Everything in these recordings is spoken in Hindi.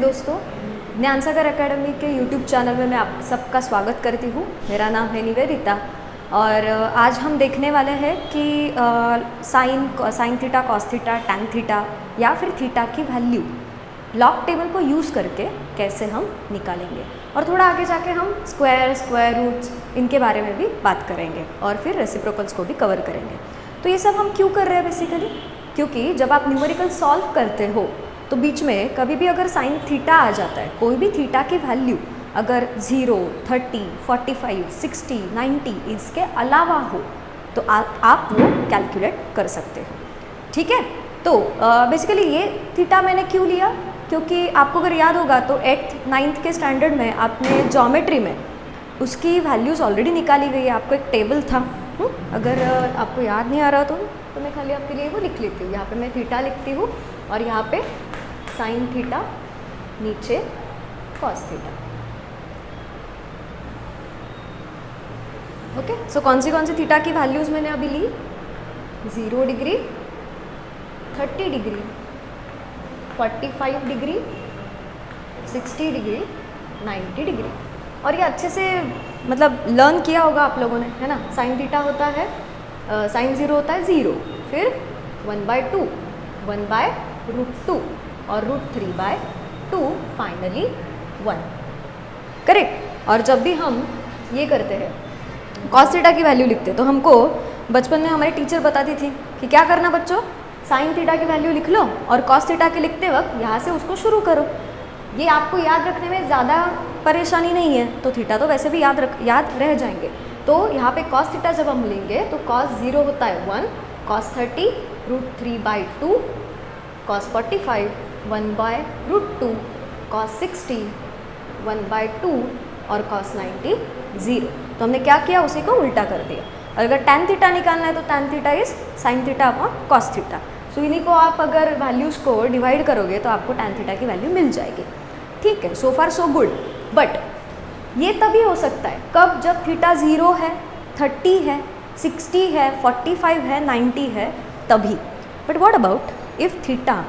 दोस्तों, ज्ञानसागर एकेडमी के यूट्यूब चैनल में मैं आप सबका स्वागत करती हूँ। मेरा नाम है निवेदिता और आज हम देखने वाले हैं कि sine theta, cos theta, tan theta या फिर थीटा की वैल्यू लॉग टेबल को यूज़ करके कैसे हम निकालेंगे, और थोड़ा आगे जाके हम स्क्वायर रूट्स इनके बारे में भी बात करेंगे और फिर रेसिप्रोकल्स को भी कवर करेंगे। तो ये सब हम क्यों कर रहे हैं बेसिकली, क्योंकि जब आप न्यूमेरिकल सॉल्व करते हो तो बीच में कभी भी अगर साइन थीटा आ जाता है, कोई भी थीटा की वैल्यू अगर 0, 30, 45, 60, 90 इसके अलावा हो तो आप वो कैलकुलेट कर सकते हो। ठीक है, तो बेसिकली ये थीटा मैंने क्यों लिया, क्योंकि आपको अगर याद होगा तो 8th 9th के स्टैंडर्ड में आपने ज्योमेट्री में उसकी वैल्यूज़ ऑलरेडी निकाली गई है। आपको एक टेबल था, अगर आपको याद नहीं आ रहा तो मैं खाली आपके लिए वो लिख लेती हूँ। यहाँ पे मैं थीटा लिखती हूँ और यहाँ पे साइन थीटा, नीचे कॉस थीटा। ओके, सो कौन सी थीटा की वैल्यूज़ मैंने अभी ली, 0 degree, 30 degree, 45 degree, 60 degree, 90 degree. और ये अच्छे से मतलब लर्न किया होगा आप लोगों ने, है ना। साइन थीटा होता है, साइन 0 होता है 0, फिर 1/2, 1/√2 और √3/2, फाइनली 1। करेक्ट। और जब भी हम ये करते हैं, कॉस थीटा की वैल्यू लिखते हैं, तो हमको बचपन में हमारी टीचर बताती थी कि क्या करना बच्चों, साइन थीटा की वैल्यू लिख लो और कॉस थीटा के लिखते वक्त यहाँ से उसको शुरू करो। ये आपको याद रखने में ज़्यादा परेशानी नहीं है, तो थीटा तो वैसे भी याद रह जाएंगे। तो यहाँ पे कॉस थीटा जब हम लेंगे तो कॉस 0 होता है 1, कॉस 30 √3/2, कॉस 45 1/√2, कॉस 60 1/2 और कॉस 90 0। तो हमने क्या किया, उसी को उल्टा कर दिया। और अगर टैन थीटा निकालना है तो tan theta is sine theta upon cos theta. So इन्हीं को आप अगर वैल्यूज़ को डिवाइड करोगे तो आपको टैन थीटा की वैल्यू मिल जाएगी। ठीक है, सो फार सो गुड। बट ये तभी हो सकता है कब, जब थीटा 0 है, 30 है, 60 है, 45 है, 90 है, तभी। But what about if theta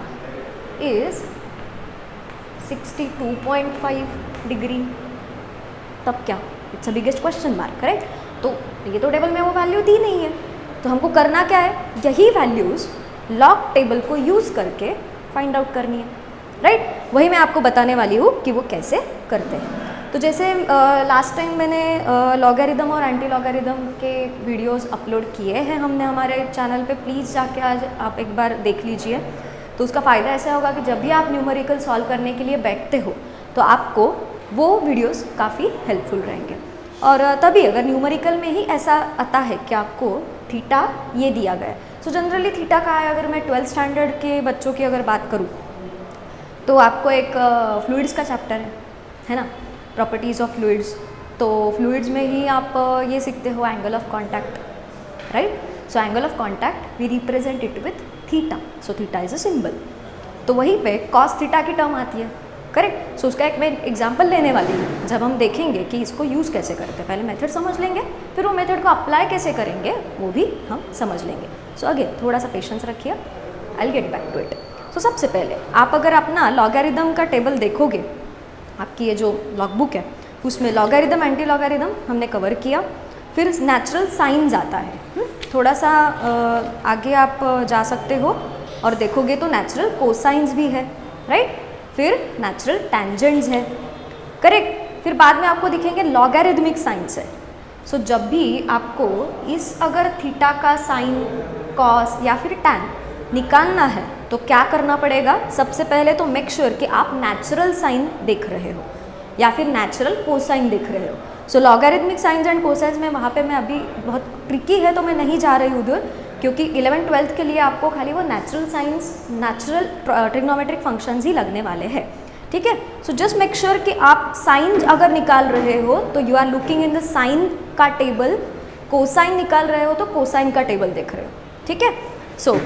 is 62.5 degree, तब क्या? It's a biggest question mark, right. तो ये तो टेबल में वो वैल्यू दी नहीं है, तो हमको करना क्या है, यही वैल्यूज़ लॉग टेबल को यूज़ करके फाइंड आउट करनी है, राइट। वही मैं आपको बताने वाली हूँ कि वो कैसे करते हैं। तो जैसे लास्ट टाइम मैंने लॉगरिदम और एंटी लॉगरिदम के वीडियोस अपलोड किए हैं हमने हमारे चैनल पे, प्लीज़ जाके आज आप एक बार देख लीजिए। तो उसका फ़ायदा ऐसा होगा कि जब भी आप न्यूमेरिकल सॉल्व करने के लिए बैठते हो तो आपको वो वीडियोस काफ़ी हेल्पफुल रहेंगे। और तभी अगर न्यूमेरिकल में ही ऐसा आता है कि आपको थीटा ये दिया गया है, सो जनरली थीटा का है, अगर मैं 12th स्टैंडर्ड के बच्चों की अगर बात करूँ तो आपको एक फ्लूइड्स का चैप्टर है ना, प्रॉपर्टीज़ ऑफ फ्लूइड्स। तो फ्लूइड्स में ही आप ये सीखते हो angle of contact, right. So angle of contact we represent it with theta, so theta is a symbol. तो वहीं पे कॉस थीटा की टर्म आती है, करेक्ट। सो उसका एक मैं एग्जांपल लेने वाली हूँ, जब हम देखेंगे कि इसको यूज़ कैसे करते हैं। पहले मेथड समझ लेंगे, फिर वो मेथड को अप्लाई कैसे करेंगे वो भी हम समझ लेंगे। सो अगेन थोड़ा सा पेशेंस रखिए, I will get back to it. तो सबसे पहले आप अगर अपना लॉगरिदम का टेबल देखोगे, आपकी ये जो लॉगबुक है उसमें लॉगरिदम, एंटी लॉगरिदम हमने कवर किया। फिर नेचुरल साइंस आता है, थोड़ा सा आगे आप जा सकते हो और देखोगे तो नेचुरल कोसाइंस भी है, राइट। फिर नेचुरल टैंजेंट्स है, करेक्ट। फिर बाद में आपको दिखेंगे लॉगरिदमिक साइंस है। सो जब भी आपको इस अगर थीटा का साइन, कॉस या फिर टैन निकालना है तो क्या करना पड़ेगा, सबसे पहले तो मेक श्योर कि आप नेचुरल साइन देख रहे हो या फिर नेचुरल कोसाइन देख रहे हो। सो लॉगरिदमिक साइंस एंड कोसाइंस में वहाँ पे मैं अभी बहुत ट्रिकी है तो मैं नहीं जा रही उधर, क्योंकि 11th 12th के लिए आपको खाली वो natural science, natural trigonometric functions ही लगने वाले हैं। ठीक है, सो जस्ट मेक श्योर कि आप साइन अगर निकाल रहे हो तो you are looking in the sine का टेबल, कोसाइन निकाल रहे हो तो कोसाइन का टेबल देख रहे हो। ठीक है, सो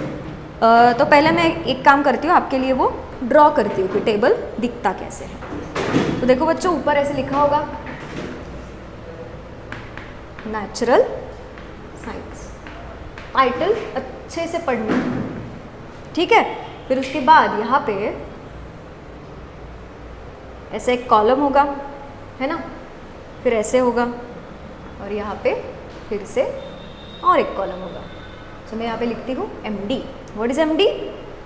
तो पहले मैं एक काम करती हूँ, आपके लिए वो ड्रॉ करती हूँ कि टेबल दिखता कैसे है। तो देखो बच्चों, ऊपर ऐसे लिखा होगा नेचुरल साइंस, टाइटल अच्छे से पढ़नी, ठीक है। फिर उसके बाद यहाँ पे ऐसे एक कॉलम होगा, है ना, फिर ऐसे होगा और यहाँ पे फिर से और एक कॉलम होगा। सो मैं यहाँ पे लिखती हूँ MD। What is MD?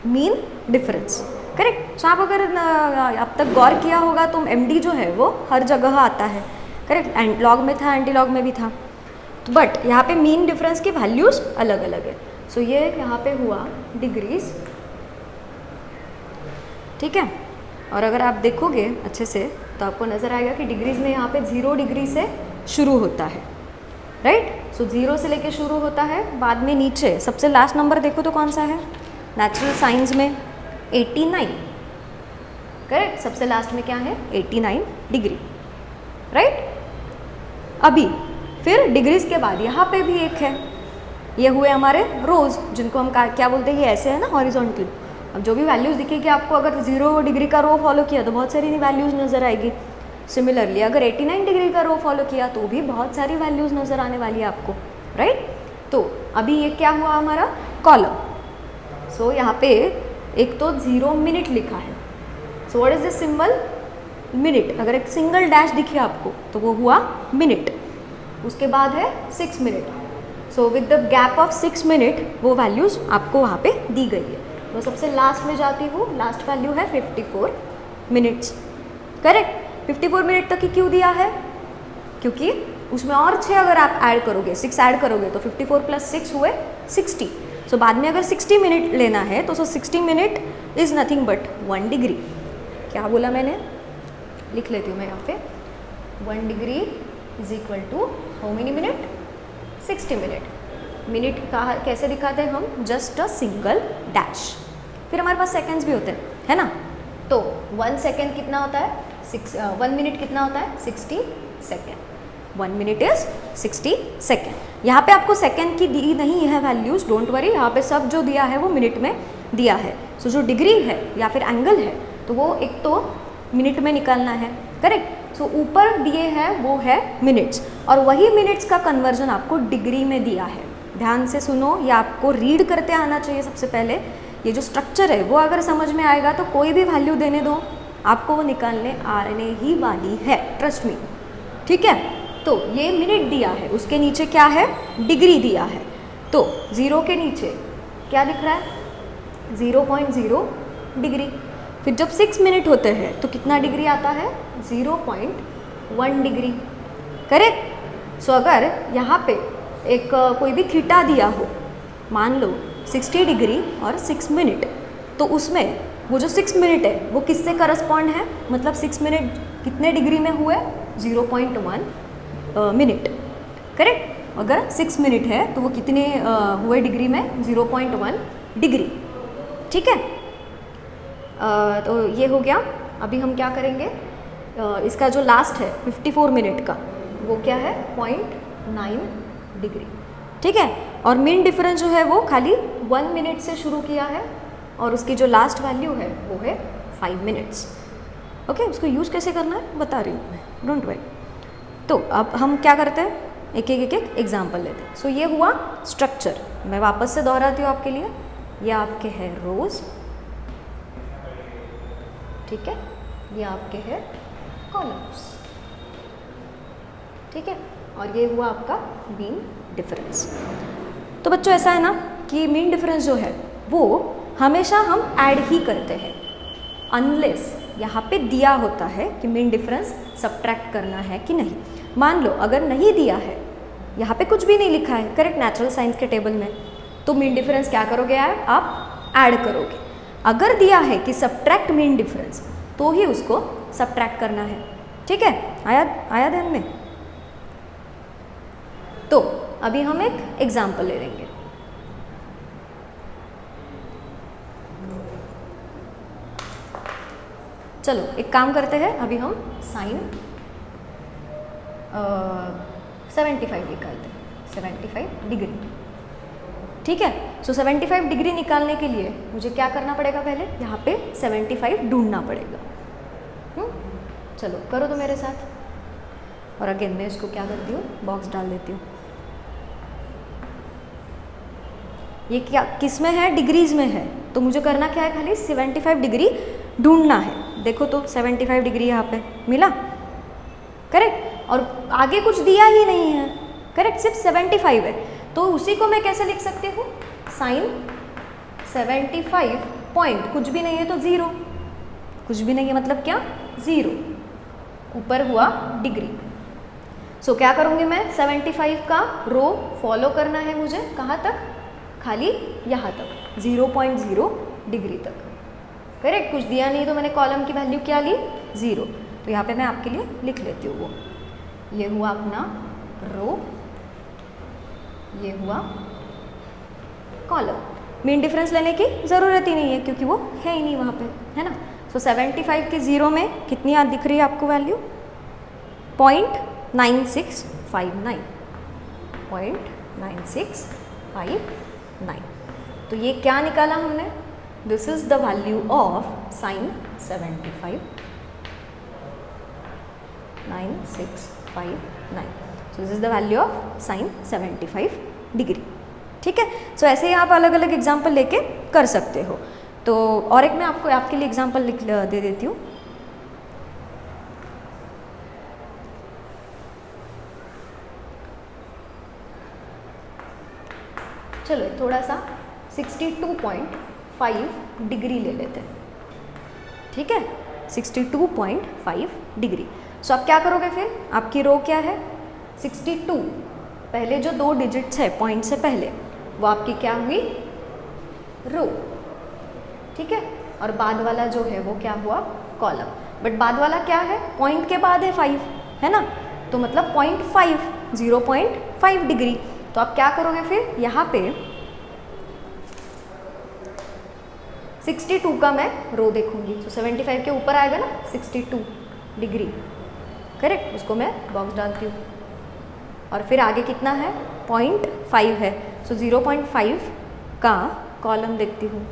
Mean difference, correct. So आप अगर अब तक गौर किया होगा तो MD जो है वो हर जगह आता है, करेक्ट। एंड लॉग में था, एंटी लॉग में भी था, तो बट यहाँ पे मीन डिफरेंस की वैल्यूज अलग अलग है। सो ये यहाँ पे हुआ डिग्रीज, ठीक है। और अगर आप देखोगे अच्छे से तो आपको नज़र आएगा कि डिग्रीज में यहाँ पे 0 डिग्री से शुरू होता है, राइट। सो 0 से लेके शुरू होता है, बाद में नीचे सबसे लास्ट नंबर देखो तो कौन सा है? नेचुरल साइंस में 89, करेक्ट। सबसे लास्ट में क्या है? 89 डिग्री, राइट। अभी फिर डिग्रीज के बाद यहाँ पे भी एक है, ये हुए हमारे रोज, जिनको हम क्या बोलते हैं? ये ऐसे है ना, हॉरिजॉन्टल। अब जो भी वैल्यूज़ दिखेगी आपको, अगर 0 डिग्री का रो फॉलो किया तो बहुत सारी वैल्यूज़ नज़र आएगी। सिमिलरली अगर 89 डिग्री का रो फॉलो किया तो भी बहुत सारी वैल्यूज़ नज़र आने वाली है आपको, राइट। तो अभी ये क्या हुआ हमारा? कॉलम। सो यहाँ पे एक तो 0 मिनट लिखा है। So what is this symbol? Minute. अगर एक सिंगल डैश दिखे आपको तो वो हुआ मिनट। उसके बाद है 6 minute. So with the gap of 6 minute वो वैल्यूज़ आपको वहाँ पे दी गई है। तो सबसे लास्ट में जाती हूँ, लास्ट वैल्यू है 54 मिनट्स, करेक्ट। 54 मिनट तक ही क्यों दिया है? क्योंकि उसमें और 6 अगर आप ऐड करोगे, 6 ऐड करोगे तो 54 + 6 हुए 60। सो बाद में अगर 60 मिनट लेना है तो 60 minute is nothing but 1 degree. क्या बोला मैंने? लिख लेती हूँ मैं यहाँ पे। 1 degree is equal to how many minute? 60 minute. Minute का कैसे दिखाते हैं हम? Just a single dash. फिर हमारे पास सेकेंड्स भी होते हैं, है ना। तो 1 सेकेंड कितना होता है? 1 मिनट कितना होता है? 60 सेकेंड। 1 minute is 60 second. यहाँ पे आपको सेकेंड की दी नहीं है वैल्यूज़, डोंट वरी, यहाँ पे सब जो दिया है वो मिनट में दिया है। सो जो डिग्री है या फिर एंगल है तो वो एक तो मिनट में निकालना है, करेक्ट। सो ऊपर दिए हैं वो है मिनट्स, और वही मिनट्स का कन्वर्जन आपको डिग्री में दिया है। ध्यान से सुनो, ये आपको रीड करते आना चाहिए सबसे पहले। ये जो स्ट्रक्चर है वो अगर समझ में आएगा तो कोई भी वैल्यू देने दो आपको वो निकालने आने ही वाली है, ट्रस्ट मी, ठीक है। तो ये मिनट दिया है, उसके नीचे क्या है? डिग्री दिया है। तो 0 के नीचे क्या दिख रहा है? 0.0 डिग्री। फिर जब 6 मिनट होते हैं तो कितना डिग्री आता है? 0.1 डिग्री, करेक्ट। सो अगर यहाँ पे एक कोई भी थीटा दिया हो, मान लो 60 डिग्री और 6 मिनट, तो उसमें वो जो 6 मिनट है वो किससे करस्पॉन्ड है? मतलब 6 मिनट कितने डिग्री में हुए? 0.1 मिनट, करेक्ट। अगर 6 मिनट है तो वो कितने हुए डिग्री में? 0.1 डिग्री, ठीक है। तो ये हो गया। अभी हम क्या करेंगे? इसका जो लास्ट है 54 मिनट का वो क्या है? 0.9 डिग्री, ठीक है। और मीन डिफरेंस जो है वो खाली 1 मिनट से शुरू किया है और उसकी जो लास्ट वैल्यू है वो है 5 मिनट्स, ओके। उसको यूज़ कैसे करना है बता रही हूँ मैं, डोंट वरी। तो अब हम क्या करते हैं? एक एक एग्जाम्पल लेते हैं। सो ये हुआ स्ट्रक्चर। मैं वापस से दोहराती हूँ आपके लिए। ये आपके है रोज, ठीक है। ये आपके है कॉलम्स, ठीक है। और ये हुआ आपका मीन डिफरेंस। तो बच्चों ऐसा है ना कि मीन डिफरेंस जो है वो हमेशा हम ऐड ही करते हैं, अनलेस यहाँ पे दिया होता है कि मीन डिफरेंस सब्ट्रैक्ट करना है कि नहीं। मान लो अगर नहीं दिया है, यहाँ पे कुछ भी नहीं लिखा है, करेक्ट, नेचुरल साइंस के टेबल में, तो मीन डिफरेंस क्या करोगे आप ऐड करोगे। अगर दिया है कि सब्ट्रैक्ट मीन डिफरेंस तो ही उसको सब्ट्रैक्ट करना है, ठीक है। आया ध्यान में? तो अभी हम एक एग्जाम्पल ले लेंगे। चलो एक काम करते हैं, अभी हम साइन 75 निकालते हैं, 75 डिग्री, ठीक है। सो 75 डिग्री निकालने के लिए मुझे क्या करना पड़ेगा? पहले यहाँ पे 75 ढूंढना पड़ेगा। चलो करो तो मेरे साथ। और अगेन मैं इसको क्या करती हूँ? बॉक्स डाल देती हूँ। ये क्या किस में है? डिग्रीज में है। तो मुझे करना क्या है? खाली 75 डिग्री ढूंढना है। देखो तो 75 डिग्री यहाँ पे मिला, करेक्ट। और आगे कुछ दिया ही नहीं है, करेक्ट, सिर्फ 75 है। तो उसी को मैं कैसे लिख सकती हूँ, साइन 75 पॉइंट, कुछ भी नहीं है तो 0, कुछ भी नहीं है मतलब क्या, 0, ऊपर हुआ डिग्री। सो क्या करूँगी मैं, 75 का रो फॉलो करना है मुझे, कहाँ तक, खाली यहाँ तक, 0.0 डिग्री तक, करेक्ट। कुछ दिया नहीं तो मैंने कॉलम की वैल्यू क्या ली, 0। तो यहाँ पे मैं आपके लिए लिख लेती हूँ वो, ये हुआ अपना रो, ये हुआ कॉलम। मीन डिफरेंस लेने की ज़रूरत ही नहीं है क्योंकि वो है ही नहीं वहाँ पे, है ना। सो 75 के 0 में कितनी याद दिख रही है आपको वैल्यू, 0.9659, 0.9659। तो ये क्या निकाला हमने, this is the value of sine 75, 9659। So this is the value of sine 75 degree, ठीक है। सो ऐसे ही आप अलग अलग एग्जाम्पल लेके कर सकते हो। तो और एक मैं आपको आपके लिए एग्जाम्पल दे देती हूँ। चलो थोड़ा सा 62.5 डिग्री ले लेते हैं, ठीक है, 62.5 डिग्री। सो आप क्या करोगे फिर, आपकी रो क्या है 62, पहले जो 2 डिजिट्स है पॉइंट से पहले वो आपकी क्या हुई, रो, ठीक है। और बाद वाला जो है वो क्या हुआ, कॉलम। बट बाद वाला क्या है, पॉइंट के बाद है 5, है ना, तो मतलब 0.5, 0.5 डिग्री। तो आप क्या करोगे फिर, यहाँ पे 62 का मैं रो देखूंगी, तो 75 के ऊपर आएगा ना 62 डिग्री, करेक्ट, उसको मैं बॉक्स डालती हूँ। और फिर आगे कितना है, 0.5 है, सो 0.5 का कॉलम देखती हूँ।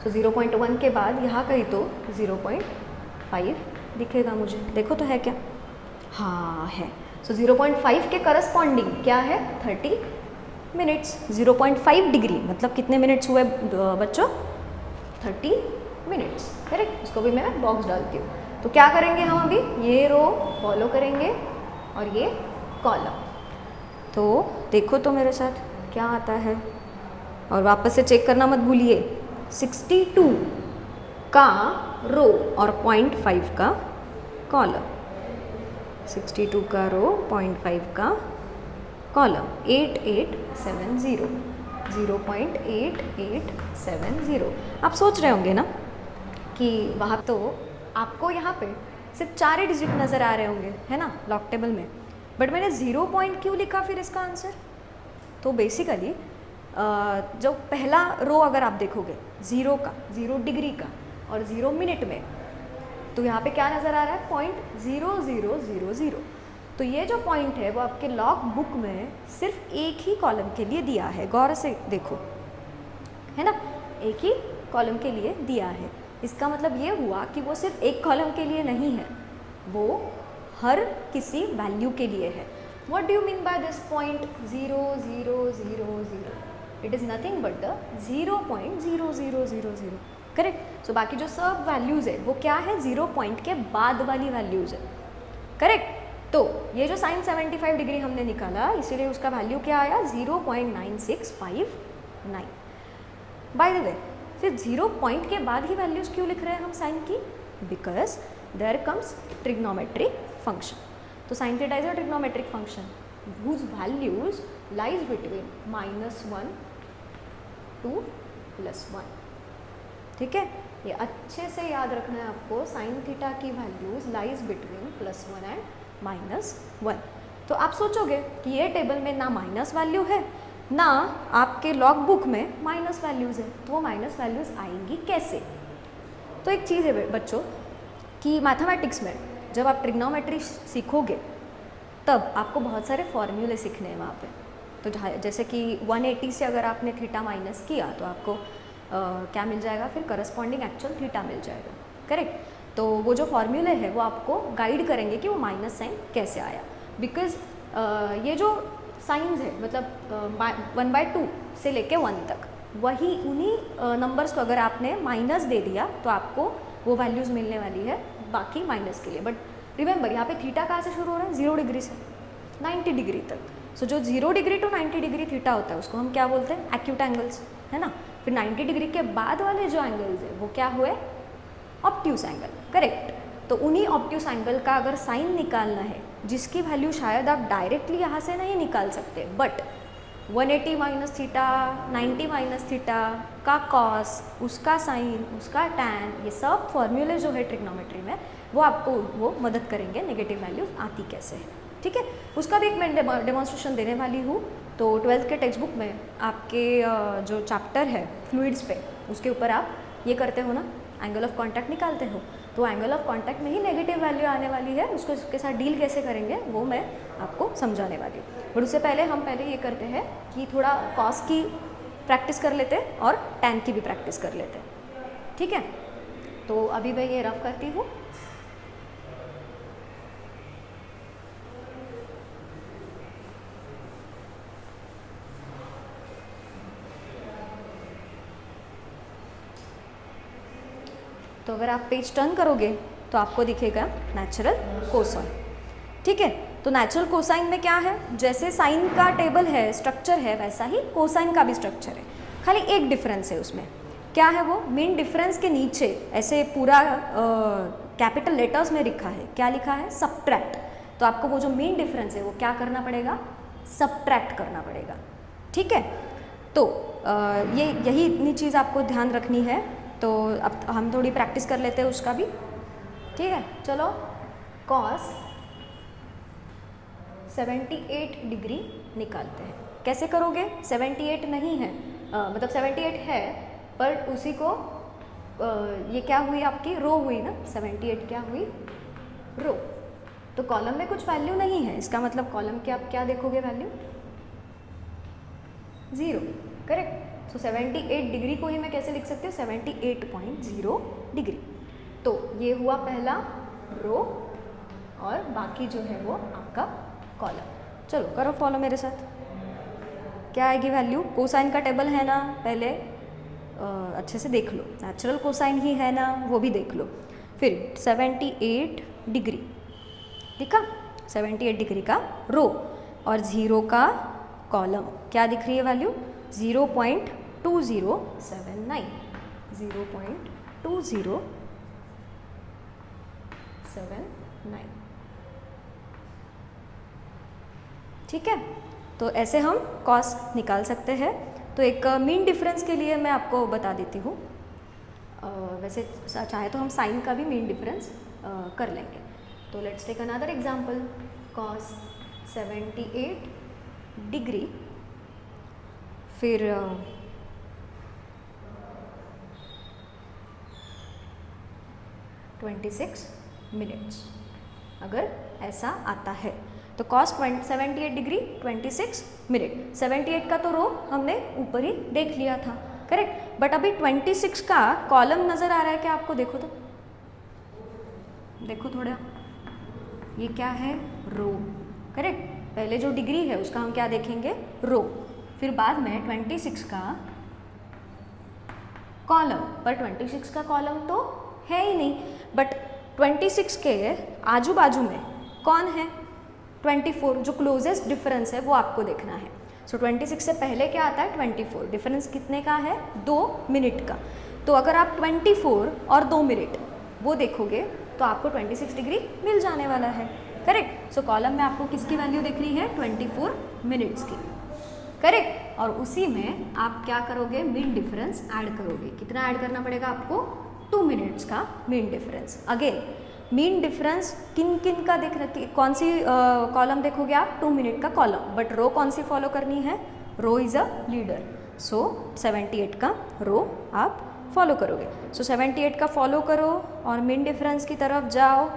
सो 0.1 के बाद यहाँ कहीं तो 0.5 दिखेगा मुझे, देखो तो है क्या, हाँ है। सो 0.5 के करस्पॉन्डिंग क्या है, 30 मिनट्स। 0.5 डिग्री मतलब कितने मिनट्स हुए बच्चों, 30 मिनट्स, करेक्ट। उसको भी मैं बॉक्स डालती हूँ। तो क्या करेंगे हम अभी, ये रो फॉलो करेंगे और ये कॉलम। तो देखो तो मेरे साथ क्या आता है, और वापस से चेक करना मत भूलिए, 62 का रो और 0.5 का कॉलम, 62 का रो 0.5 का कॉलम, 8870, 0.8870। आप सोच रहे होंगे ना कि वहाँ तो आपको यहाँ पे सिर्फ 4 ही डिजिट नज़र आ रहे होंगे, है ना, लॉग टेबल में, बट मैंने 0 पॉइंट क्यों लिखा फिर इसका आंसर। तो बेसिकली जो पहला रो अगर आप देखोगे 0 का, 0 डिग्री का और 0 मिनट में, तो यहाँ पे क्या नज़र आ रहा है, 0.0000। तो ये जो पॉइंट है वो आपके लॉग बुक में सिर्फ एक ही कॉलम के लिए दिया है, गौर से देखो, है ना, एक ही कॉलम के लिए दिया है। इसका मतलब ये हुआ कि वो सिर्फ एक कॉलम के लिए नहीं है, वो हर किसी वैल्यू के लिए है। What do you mean by this point 0.0000? It is nothing but the 0.0000, correct. So बाकी जो सब वैल्यूज़ है वो क्या है, 0 पॉइंट के बाद वाली वैल्यूज़ है, करेक्ट। तो ये जो साइन 75 डिग्री हमने निकाला, इसीलिए उसका वैल्यू क्या आया, 0.9659। बाय द वे, फिर 0 पॉइंट के बाद ही वैल्यूज़ क्यों लिख रहे हैं हम साइन की, because there comes trigonometric function. तो sine theta is a trigonometric function whose values lies between -1 to +1, ठीक है। ये अच्छे से याद रखना है आपको, साइन थीटा की वैल्यूज लाइज बिटवीन +1 एंड -1। तो आप सोचोगे कि ये टेबल में ना माइनस वैल्यू है ना आपके लॉग बुक में माइनस वैल्यूज़ है, तो वो माइनस वैल्यूज़ आएंगी कैसे। तो एक चीज़ है बच्चों कि मैथमेटिक्स में जब आप ट्रिग्नोमेट्री सीखोगे तब आपको बहुत सारे फॉर्मूले सीखने हैं वहाँ पे। तो जैसे कि 180 से अगर आपने थीटा माइनस किया तो आपको क्या मिल जाएगा, फिर करस्पॉन्डिंग एक्चुअल थीटा मिल जाएगा, करेक्ट। तो वो जो फॉर्मूले है वो आपको गाइड करेंगे कि वो माइनस साइन कैसे आया, बिकॉज ये जो साइंस है मतलब 1/2 से लेके 1 तक, वही उन्हीं नंबर्स को अगर आपने माइनस दे दिया तो आपको वो वैल्यूज़ मिलने वाली है बाकी माइनस के लिए। बट रिमेंबर यहाँ पे थीटा कहाँ से शुरू हो रहा है, 0 डिग्री से 90 डिग्री तक। सो जो 0 डिग्री टू 90 डिग्री थीटा होता है उसको हम क्या बोलते हैं, एक्यूट एंगल्स, है ना। फिर 90 डिग्री के बाद वाले जो एंगल्स है वो क्या हुए, ऑब्ट्यूस एंगल, करेक्ट। तो उन्हीं ऑब्ट्यूस एंगल का अगर साइन निकालना है, जिसकी वैल्यू शायद आप डायरेक्टली यहाँ से नहीं निकाल सकते, but 180 minus theta, 90 minus theta का कॉस, उसका साइन, उसका टैन, ये सब फॉर्मूले जो है ट्रिग्नोमेट्री में वो आपको वो मदद करेंगे नेगेटिव वैल्यूज आती कैसे है, ठीक है। उसका भी एक मैं डेमोन्स्ट्रेशन देने वाली हूँ। तो 12th के टेक्स्ट बुक में आपके जो चैप्टर है फ्लूइड्स पे, उसके ऊपर आप ये करते हो ना, एंगल ऑफ कांटेक्ट निकालते हो, तो एंगल ऑफ कांटेक्ट में ही नेगेटिव वैल्यू आने वाली है, उसको उसके साथ डील कैसे करेंगे वो मैं आपको समझाने वाली हूँ। बट उससे पहले हम ये करते हैं कि थोड़ा कॉस की प्रैक्टिस कर लेते हैं और टैन की भी प्रैक्टिस कर लेते हैं, ठीक है। तो अभी मैं ये रफ करती हूँ। तो अगर आप पेज टर्न करोगे तो आपको दिखेगा नेचुरल कोसाइन, ठीक है। तो नेचुरल कोसाइन में क्या है, जैसे साइन का टेबल है, स्ट्रक्चर है, वैसा ही कोसाइन का भी स्ट्रक्चर है। खाली एक डिफरेंस है उसमें, क्या है वो, मेन डिफरेंस के नीचे ऐसे पूरा कैपिटल लेटर्स में लिखा है, क्या लिखा है, सबट्रैक्ट। तो आपको वो जो मेन डिफरेंस है वो क्या करना पड़ेगा, सबट्रैक्ट करना पड़ेगा, ठीक है। तो यही इतनी चीज़ आपको ध्यान रखनी है। तो अब हम थोड़ी प्रैक्टिस कर लेते हैं उसका भी, ठीक है। चलो, कॉस 78 डिग्री निकालते हैं। कैसे करोगे, 78 नहीं है, मतलब 78 है पर उसी को ये क्या हुई आपकी रो हुई ना, 78 क्या हुई, रो। तो कॉलम में कुछ वैल्यू नहीं है, इसका मतलब कॉलम के आप क्या देखोगे, वैल्यू 0, करेक्ट। सो 78 डिग्री को ही मैं कैसे लिख सकती हूँ, 78.0 डिग्री। तो ये हुआ पहला रो और बाकी जो है वो आपका कॉलम। चलो करो फॉलो मेरे साथ, क्या आएगी वैल्यू, कोसाइन का टेबल है ना, पहले अच्छे से देख लो, नेचुरल कोसाइन ही है ना, वो भी देख लो। फिर 78 डिग्री दिखा, 78 डिग्री का रो और 0 का कॉलम, क्या दिख रही है वैल्यू, 0.2079, 0.2079, ठीक है। तो ऐसे हम कॉस निकाल सकते हैं। तो एक मीन डिफरेंस के लिए मैं आपको बता देती हूँ, वैसे चाहे तो हम साइन का भी मीन डिफरेंस कर लेंगे। तो let's take another example, cos 78 degree, फिर 26 मिनट्स, अगर ऐसा आता है तो कॉस 78 डिग्री 26 मिनट। 78 का तो रो हमने ऊपर ही देख लिया था, करेक्ट। बट अभी 26 का कॉलम नज़र आ रहा है क्या आपको, देखो तो, देखो थोड़ा, ये क्या है, रो, करेक्ट। पहले जो डिग्री है उसका हम क्या देखेंगे, रो, फिर बाद में 26 का कॉलम, पर 26 का कॉलम तो है ही नहीं, बट 26 के आजू बाजू में कौन है, 24, जो क्लोजेस्ट डिफरेंस है वो आपको देखना है। सो 26 से पहले क्या आता है, 24, डिफरेंस कितने का है, 2 मिनट का। तो अगर आप 24 और 2 मिनट वो देखोगे तो आपको 26 डिग्री मिल जाने वाला है, करेक्ट। सो कॉलम में आपको किसकी वैल्यू दिख रही है, 24 मिनट्स की, करेक्ट। और उसी में आप क्या करोगे, मीन डिफरेंस ऐड करोगे। कितना ऐड करना पड़ेगा आपको, 2 मिनट्स का mean difference. Again mean difference किन किन का देख रखी, कौन सी कॉलम देखोगे आप, 2 मिनट का कॉलम, बट रो कौन सी फॉलो करनी है, रो इज़ अ लीडर। सो 78 का रो आप फॉलो करोगे। सो 78 का फॉलो करो और मीन डिफरेंस की तरफ जाओ।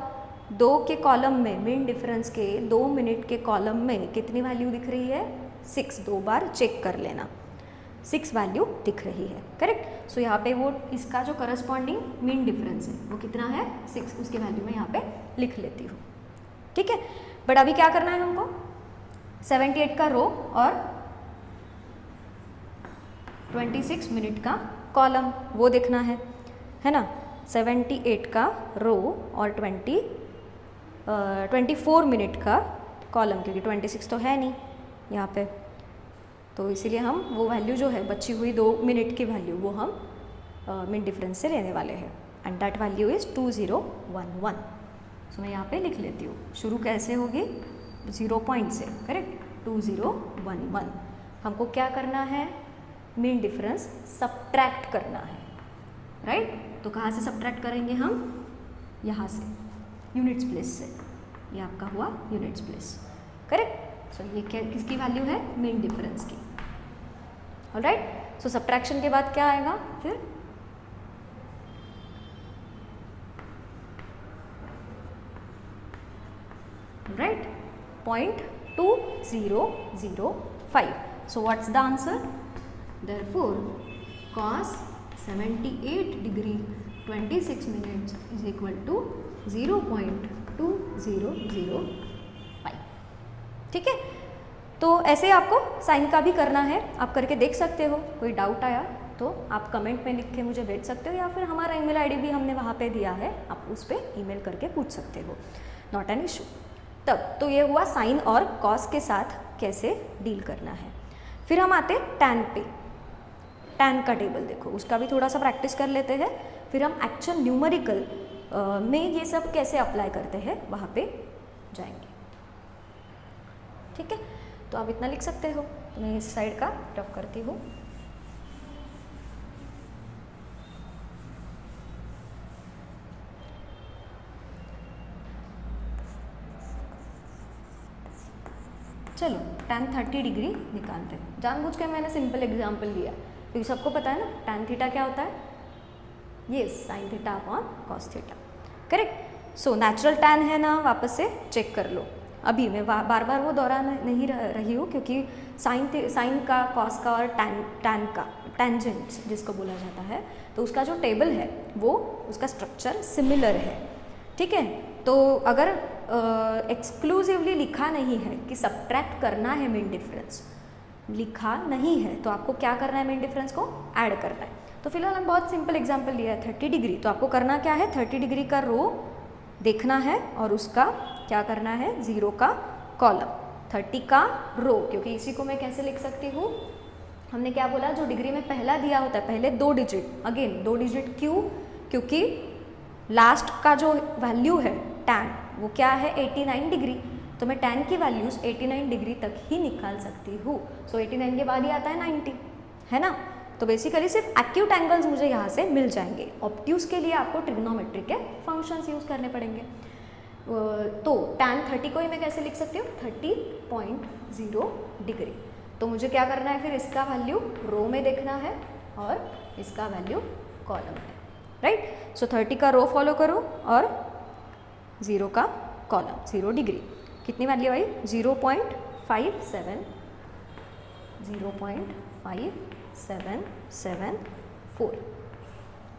2 के कॉलम में, मीन डिफरेंस के 2 मिनट के कॉलम में कितनी वैल्यू दिख रही है, 6, 2 बार चेक कर लेना, 6 वैल्यू दिख रही है, करेक्ट। सो यहाँ पे वो इसका जो करस्पॉन्डिंग मीन डिफरेंस है वो कितना है, 6, उसकी वैल्यू मैं यहाँ पे लिख लेती हूँ, ठीक है। बट अभी क्या करना है हमको, 78 का रो और 26 मिनट का कॉलम वो देखना है ना। 78 का रो और 24 मिनट का कॉलम, क्योंकि 26 तो है नहीं यहाँ पे, तो इसीलिए हम वो वैल्यू जो है बची हुई 2 मिनट की वैल्यू वो हम मिन डिफरेंस से लेने वाले हैं, एंड दैट वैल्यू इज़ 2011। सो मैं यहाँ पे लिख लेती हूँ। शुरू कैसे होगी? 0 पॉइंट से, करेक्ट, 2011। हमको क्या करना है? मिन डिफरेंस सब्ट्रैक्ट करना है, राइट? तो कहाँ से सब्ट्रैक्ट करेंगे हम? यहाँ से, यूनिट्स प्लेस से। ये आपका हुआ यूनिट्स प्लेस, करेक्ट। सो ये क्या, किसकी वैल्यू है? मिन डिफरेंस की। ऑलराइट, सो सब्ट्रैक्शन के बाद क्या आएगा फिर? Right, 0.2005. So what's the answer? Therefore, cos 78 degree 26 minutes is equal to 0.2005. ठीक है, तो ऐसे आपको साइन का भी करना है, आप करके देख सकते हो। कोई डाउट आया तो आप कमेंट में लिख के मुझे भेज सकते हो, या फिर हमारा ईमेल आईडी भी हमने वहाँ पे दिया है, आप उस पर ईमेल करके पूछ सकते हो, नॉट एन इशू। तब तो ये हुआ साइन और कॉस के साथ कैसे डील करना है। फिर हम आते टैन पे। टैन का टेबल देखो, उसका भी थोड़ा सा प्रैक्टिस कर लेते हैं, फिर हम एक्चुअल न्यूमेरिकल में ये सब कैसे अप्लाई करते हैं वहाँ पे जाएंगे। ठीक है, तो आप इतना लिख सकते हो, तो मैं इस साइड का रफ करती हूँ। चलो tan 30 डिग्री निकालते हैं। जानबूझ के मैंने सिंपल एग्जांपल लिया क्योंकि सबको पता है ना tan थीटा क्या होता है? ये sign theta upon cos theta, correct. So natural tan है ना, वापस से चेक कर लो। अभी मैं बार बार वो दोहरान नहीं रही हूँ, क्योंकि साइन का, कॉस का और tan का, टेंजेंट जिसको बोला जाता है, तो उसका जो टेबल है वो, उसका स्ट्रक्चर सिमिलर है। ठीक है, तो अगर एक्सक्लूसिवली लिखा नहीं है कि सब्ट्रैक्ट करना है मिन डिफरेंस, लिखा नहीं है, तो आपको क्या करना है? मिन डिफरेंस को ऐड करना है। तो फिलहाल हम बहुत सिंपल एग्जांपल लिया है 30 डिग्री, तो आपको करना क्या है? 30 डिग्री का रो देखना है और उसका क्या करना है? 0 का कॉलम, 30 का रो, क्योंकि इसी को मैं कैसे लिख सकती हूँ? हमने क्या बोला? जो डिग्री में पहला दिया होता है, पहले 2 डिजिट, अगेन 2 डिजिट क्यों? क्योंकि लास्ट का जो वैल्यू है tan, वो क्या है? 89 डिग्री, तो मैं tan की वैल्यूज़ 89 डिग्री तक ही निकाल सकती हूँ। सो 89 के बाद ही आता है 90, है ना? तो बेसिकली सिर्फ एक्यूट एंगल्स मुझे यहाँ से मिल जाएंगे। ऑब्ट्यूज के लिए आपको ट्रिग्नोमेट्री के फंक्शंस यूज़ करने पड़ेंगे। तो tan 30 को ही मैं कैसे लिख सकती हूँ? 30.0 डिग्री। तो मुझे क्या करना है फिर? इसका वैल्यू रो में देखना है और इसका वैल्यू कॉलम में, राइट। सो 30 का रो फॉलो करो और 0 का कॉलम, 0 डिग्री। कितनी वैल्यू आई? 0.5774,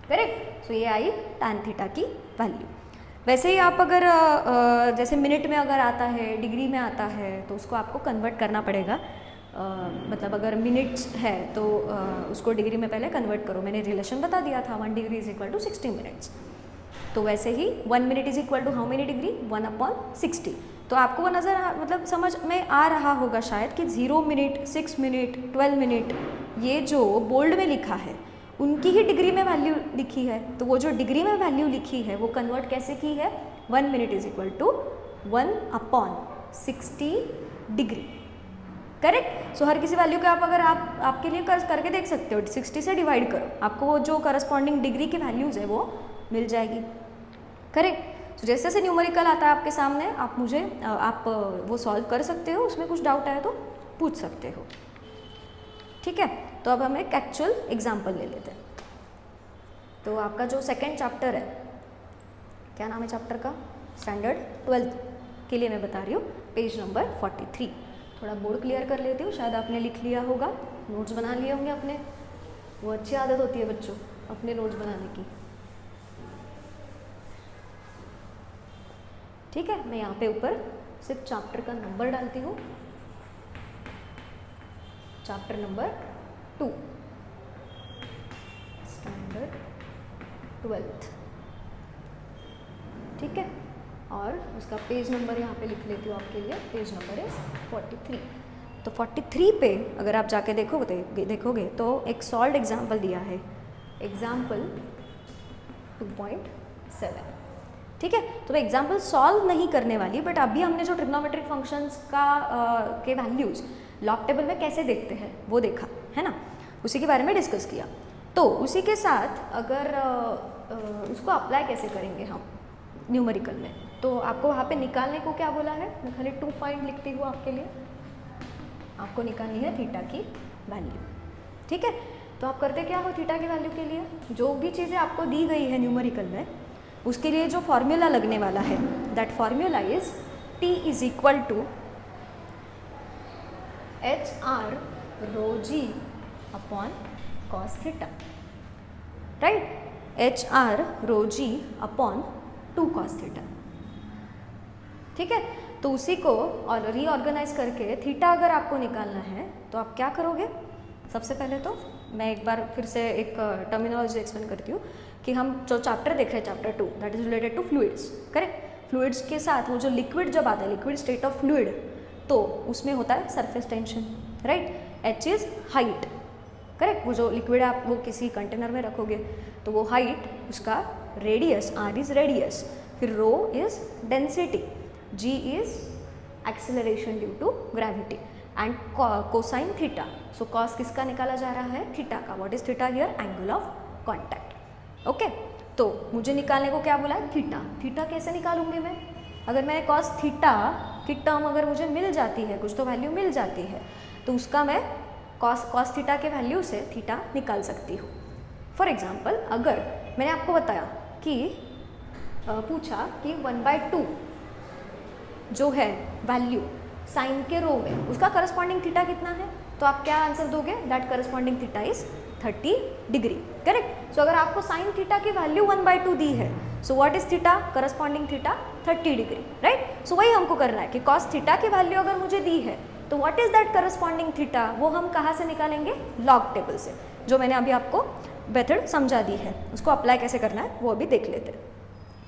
करेक्ट। सो ये आई tan थीटा की वैल्यू। वैसे ही आप अगर जैसे मिनट में अगर आता है, डिग्री में आता है, तो उसको आपको कन्वर्ट करना पड़ेगा। मतलब अगर मिनट्स है तो उसको डिग्री में पहले कन्वर्ट करो। मैंने रिलेशन बता दिया था, 1 degree is equal to 60 minutes. तो वैसे ही 1 minute is equal to how many degree? 1/60। तो आपको वो नज़र मतलब समझ में आ रहा होगा शायद कि 0 मिनट, 6 मिनट, 12 मिनट, ये जो बोल्ड में लिखा है उनकी ही डिग्री में वैल्यू लिखी है। तो वो जो डिग्री में वैल्यू लिखी है वो कन्वर्ट कैसे की है? 1 minute is equal to 1/60 degree, correct. So हर किसी वैल्यू के आप अगर आपके लिए करके देख सकते हो, 60 से डिवाइड करो, आपको वो जो करस्पॉन्डिंग डिग्री की वैल्यूज़ है वो मिल जाएगी, करेक्ट। तो जैसे जैसे न्यूमेरिकल आता है आपके सामने, आप मुझे वो सॉल्व कर सकते हो, उसमें कुछ डाउट आया तो पूछ सकते हो, ठीक है। तो अब हम एक एक्चुअल एग्जाम्पल ले लेते हैं। तो आपका जो सेकेंड चैप्टर है, क्या नाम है चैप्टर का? स्टैंडर्ड 12th के लिए मैं बता रही हूँ, पेज नंबर 43। थोड़ा बोर्ड क्लियर कर लेती हूँ, शायद आपने लिख लिया होगा, नोट्स बना लिए होंगे अपने। वो अच्छी आदत होती है बच्चों, अपने नोट्स बनाने की, ठीक है। मैं यहाँ पे ऊपर सिर्फ चैप्टर का नंबर डालती हूँ, चैप्टर नंबर 2, स्टैंडर्ड 12th, ठीक है, और उसका पेज नंबर यहाँ पे लिख लेती हूँ आपके लिए, पेज नंबर इज 43। तो 43 पे अगर आप जाके देखोगे तो एक सॉल्व एग्जाम्पल दिया है, एग्जाम्पल 2.7, ठीक है। तो मैं एग्जाम्पल सॉल्व नहीं करने वाली, बट अभी हमने जो ट्रिग्नोमेट्रिक फंक्शंस का के वैल्यूज़ लॉग टेबल में कैसे देखते हैं वो देखा है ना, उसी के बारे में डिस्कस किया। तो उसी के साथ अगर उसको अप्लाई कैसे करेंगे हम न्यूमेरिकल में, तो आपको वहाँ पे निकालने को क्या बोला है, मैं खाली 2 फाइंड लिखती हूँ आपके लिए, आपको निकालनी है थीटा की वैल्यू, ठीक है। तो आप करते क्या हो थीटा की वैल्यू के लिए, जो भी चीज़ें आपको दी गई है न्यूमेरिकल में उसके लिए जो फॉर्मूला लगने वाला है, that formula is T is equal to HR rho g upon cos theta, right, HR rho g upon 2 cos theta, ठीक है। तो उसी को और रीऑर्गेनाइज करके थीटा अगर आपको निकालना है तो आप क्या करोगे, सबसे पहले तो मैं एक बार फिर से एक टर्मिनोलॉजी एक्सप्लेन करती हूँ कि हम जो चैप्टर देख रहे हैं chapter 2 that is related to fluids, correct. Fluids के साथ वो जो लिक्विड जब आता है, लिक्विड स्टेट ऑफ फ्लूइड, तो उसमें होता है surface tension, right. H is height, correct, वो जो लिक्विड आप वो किसी कंटेनर में रखोगे तो वो हाइट, उसका रेडियस R इज रेडियस, फिर rho is density, G is acceleration due to gravity and cosine theta. So cos किसका निकाला जा रहा है, थीटा का। What is theta here, angle of contact, okay. तो मुझे निकालने को क्या बोला है, थीटा। थीटा कैसे निकालूंगी मैं, अगर मैं कॉस थीटा की टर्म अगर मुझे मिल जाती है, कुछ तो वैल्यू मिल जाती है, तो उसका मैं कॉस थीटा के वैल्यू से थीटा निकाल सकती हूँ। फॉर एग्जाम्पल अगर मैंने आपको बताया कि पूछा कि 1/2 जो है वैल्यू साइन के रो में, उसका करस्पॉन्डिंग थीटा कितना है, तो आप क्या आंसर दोगे, that corresponding theta is 30 degree, correct. So अगर आपको साइन थीटा की वैल्यू 1/2 दी है, so what is theta, corresponding theta 30 degree, right. So वही हमको करना है कि कॉस थीटा की वैल्यू अगर मुझे दी है तो what is that corresponding theta, वो हम कहाँ से निकालेंगे, लॉग टेबल से, जो मैंने अभी आपको मेथड समझा दी है। उसको अप्लाई कैसे करना है वो अभी देख लेते हैं।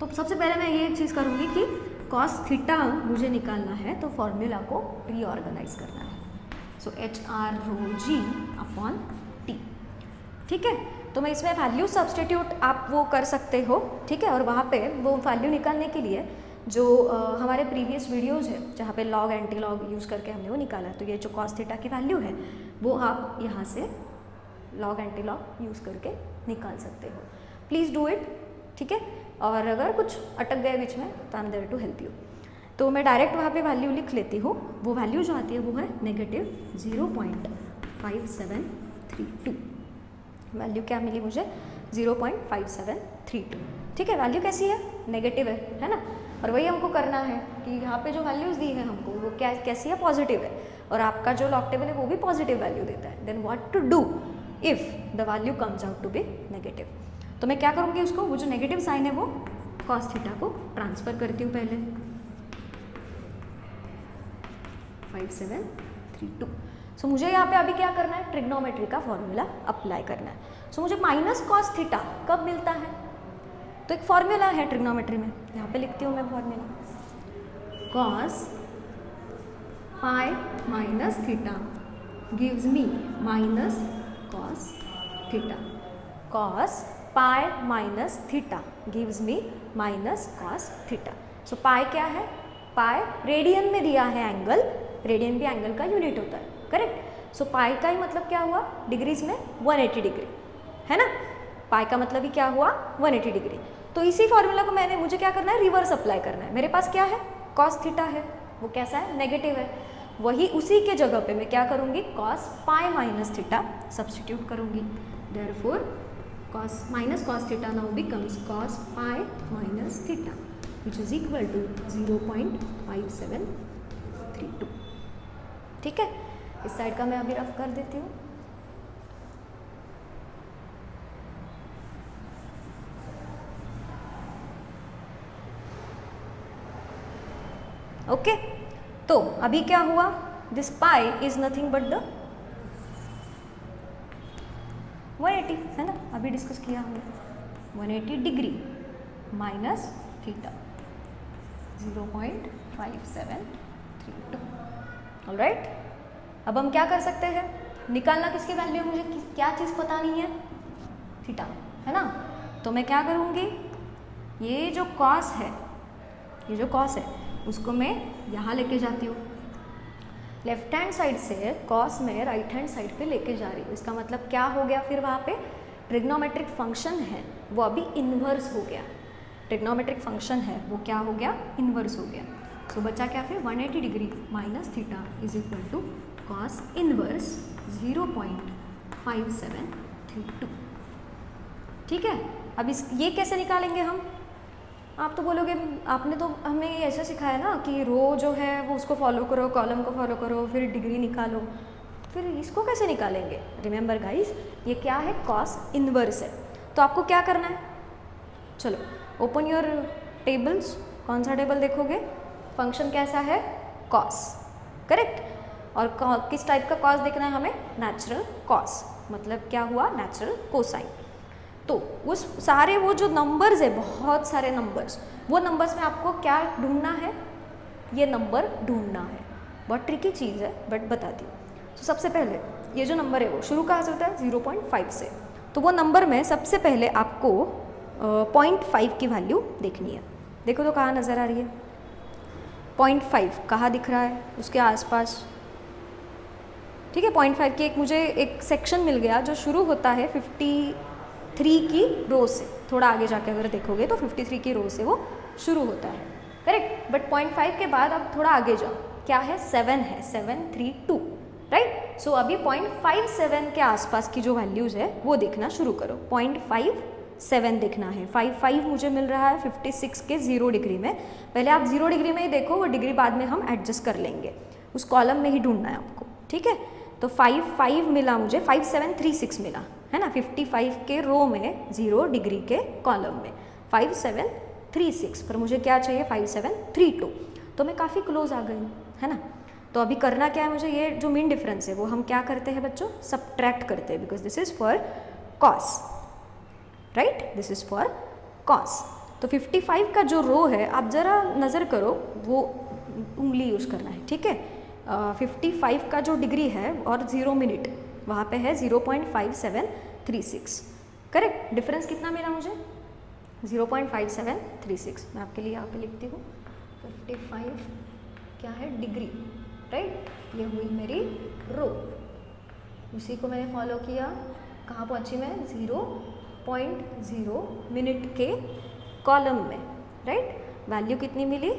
तो सबसे पहले मैं ये चीज़ करूँगी कि कॉस थीटा मुझे निकालना है तो फॉर्मूला को रीऑर्गेनाइज करना है। सो HR रो g अपॉन T, ठीक है। तो मैं इसमें वैल्यू सब्सटीट्यूट आप वो कर सकते हो, ठीक है। और वहाँ पे वो वैल्यू निकालने के लिए जो हमारे प्रीवियस वीडियोज़ है जहाँ पे लॉग एंटी लॉग यूज़ करके हमने वो निकाला, तो ये जो कॉस थीटा की वैल्यू है वो आप यहाँ से लॉग एंटी लॉग यूज़ करके निकाल सकते हो। प्लीज़ डू इट, ठीक है। और अगर कुछ अटक गए बीच में तो I am there to help you. तो मैं डायरेक्ट वहाँ पे वैल्यू लिख लेती हूँ। वो वैल्यू जो आती है वो है -0.5732। वैल्यू क्या मिली मुझे, 0.5732, ठीक है। वैल्यू कैसी है, नेगेटिव है ना। और वही हमको करना है कि यहाँ पे जो वैल्यूज़ दी है हमको वो क्या कैसी है, पॉजिटिव है, और आपका जो लॉग टेबल है वो भी पॉजिटिव वैल्यू देता है। Then what to do if the value comes out to be negative. तो मैं क्या करूँगी, उसको वो जो नेगेटिव साइन है वो कॉस थीटा को ट्रांसफ़र करती हूँ पहले 5732। सो मुझे यहाँ पे अभी क्या करना है, ट्रिग्नोमेट्री का फॉर्मूला अप्लाई करना है। सो मुझे माइनस कॉस थीटा कब मिलता है, तो एक फॉर्मूला है ट्रिग्नोमेट्री में, यहाँ पे लिखती हूँ मैं formula, cos pi minus theta gives me minus cos theta. Cos pi minus theta gives me minus cos theta. So pi क्या है, पाई रेडियन में दिया है एंगल, रेडियन भी एंगल का यूनिट होता है, करेक्ट। सो पाई का ही मतलब क्या हुआ, डिग्रीज में 180 डिग्री है ना। पाई का मतलब ही क्या हुआ, 180 डिग्री। तो इसी फॉर्मूला को मुझे क्या करना है, रिवर्स अप्लाई करना है। मेरे पास क्या है, कॉस थीटा है, वो कैसा है, नेगेटिव है। वही उसी के जगह पे मैं क्या करूँगी, cos pi minus theta substitute करूँगी। Therefore cos minus cos theta now becomes cos pi minus theta which is equal to 0.5732, ठीक है। इस साइड का मैं अभी रफ कर देती हूँ। ओके तो अभी क्या हुआ, this pi is nothing but the 180 है ना, अभी डिस्कस किया हमने, 180 डिग्री माइनस थीटा 0.5732। ऑलराइट, अब हम क्या कर सकते हैं, निकालना किसकी वैल्यू है, मुझे क्या चीज़ पता नहीं है, थीटा, है ना। तो मैं क्या करूँगी, ये जो कॉस है, ये जो कॉस है उसको मैं यहाँ लेके जाती हूँ, लेफ्ट हैंड साइड से कॉस में राइट हैंड साइड पे लेके जा रही हूँ। इसका मतलब क्या हो गया, फिर वहाँ पे ट्रिग्नोमेट्रिक फंक्शन है वो अभी इन्वर्स हो गया, ट्रिग्नोमेट्रिक फंक्शन है वो क्या हो गया, इन्वर्स हो गया। सो बचा क्या फिर 180 degree minus theta is equal to cos inverse 0.5732। ठीक है, अब इस ये कैसे निकालेंगे हम, आप तो बोलोगे आपने तो हमें ऐसे सिखाया ना कि रो जो है वो उसको फॉलो करो, कॉलम को फॉलो करो, फिर डिग्री निकालो, फिर इसको कैसे निकालेंगे। रिमेंबर गाइस, ये क्या है, कॉस इन्वर्स है। तो आपको क्या करना है, चलो ओपन योर टेबल्स। कौन सा टेबल देखोगे, फंक्शन कैसा है, कॉस, करेक्ट। और किस टाइप का कॉस देखना है हमें, नेचुरल कॉस, मतलब क्या हुआ, नेचुरल कोसाइन। तो उस सारे वो जो नंबर्स है, बहुत सारे नंबर्स, वो नंबर्स में आपको क्या ढूंढना है, ये नंबर ढूंढना है। बहुत ट्रिकी चीज़ है बट बताती हूँ। तो सबसे पहले ये जो नंबर है वो शुरू कहाँ से होता है, 0.5 से। तो वो नंबर में सबसे पहले आपको 0.5 की वैल्यू देखनी है। देखो तो कहाँ नज़र आ रही है, 0.5 कहाँ दिख रहा है, उसके आसपास, ठीक है। 0.5 की मुझे एक सेक्शन मिल गया जो शुरू होता है 53 की रो से, थोड़ा आगे जाके अगर देखोगे तो 53 की रो से वो शुरू होता है, करेक्ट। बट 0.5 के बाद अब थोड़ा आगे जाओ, क्या है, 7 है, 732, राइट। सो अभी 0.57 के आसपास की जो वैल्यूज़ है वो देखना शुरू करो। 0.57 देखना है, 55 मुझे मिल रहा है 56 के 0 डिग्री में। पहले आप 0 डिग्री में ही देखो, वो डिग्री बाद में हम एडजस्ट कर लेंगे, उस कॉलम में ही ढूंढना है आपको, ठीक है। तो 55 मिला मुझे, 5736 मिला, है ना, 55 के रो में 0 डिग्री के कॉलम में 5736, पर मुझे क्या चाहिए, 5732। तो मैं काफ़ी क्लोज आ गई हूँ, है ना। तो अभी करना क्या है मुझे, ये जो मीन डिफरेंस है वो हम क्या करते हैं बच्चों, सब्ट्रैक्ट करते हैं, because this is for cos, right, this is for cos. तो 55 का जो रो है, आप ज़रा नज़र करो, वो उंगली यूज़ करना है, ठीक है। 55 का जो डिग्री है और 0 मिनट वहाँ पे है 0.5736, करेक्ट। डिफरेंस कितना मिला मुझे, 0.5736। मैं आपके लिए यहाँ पे लिखती हूँ, 55 क्या है, डिग्री, राइट। ये हुई मेरी रो, उसी को मैंने फॉलो किया, कहाँ पहुँची मैं, 0.0 मिनट के कॉलम में, राइट। वैल्यू कितनी मिली,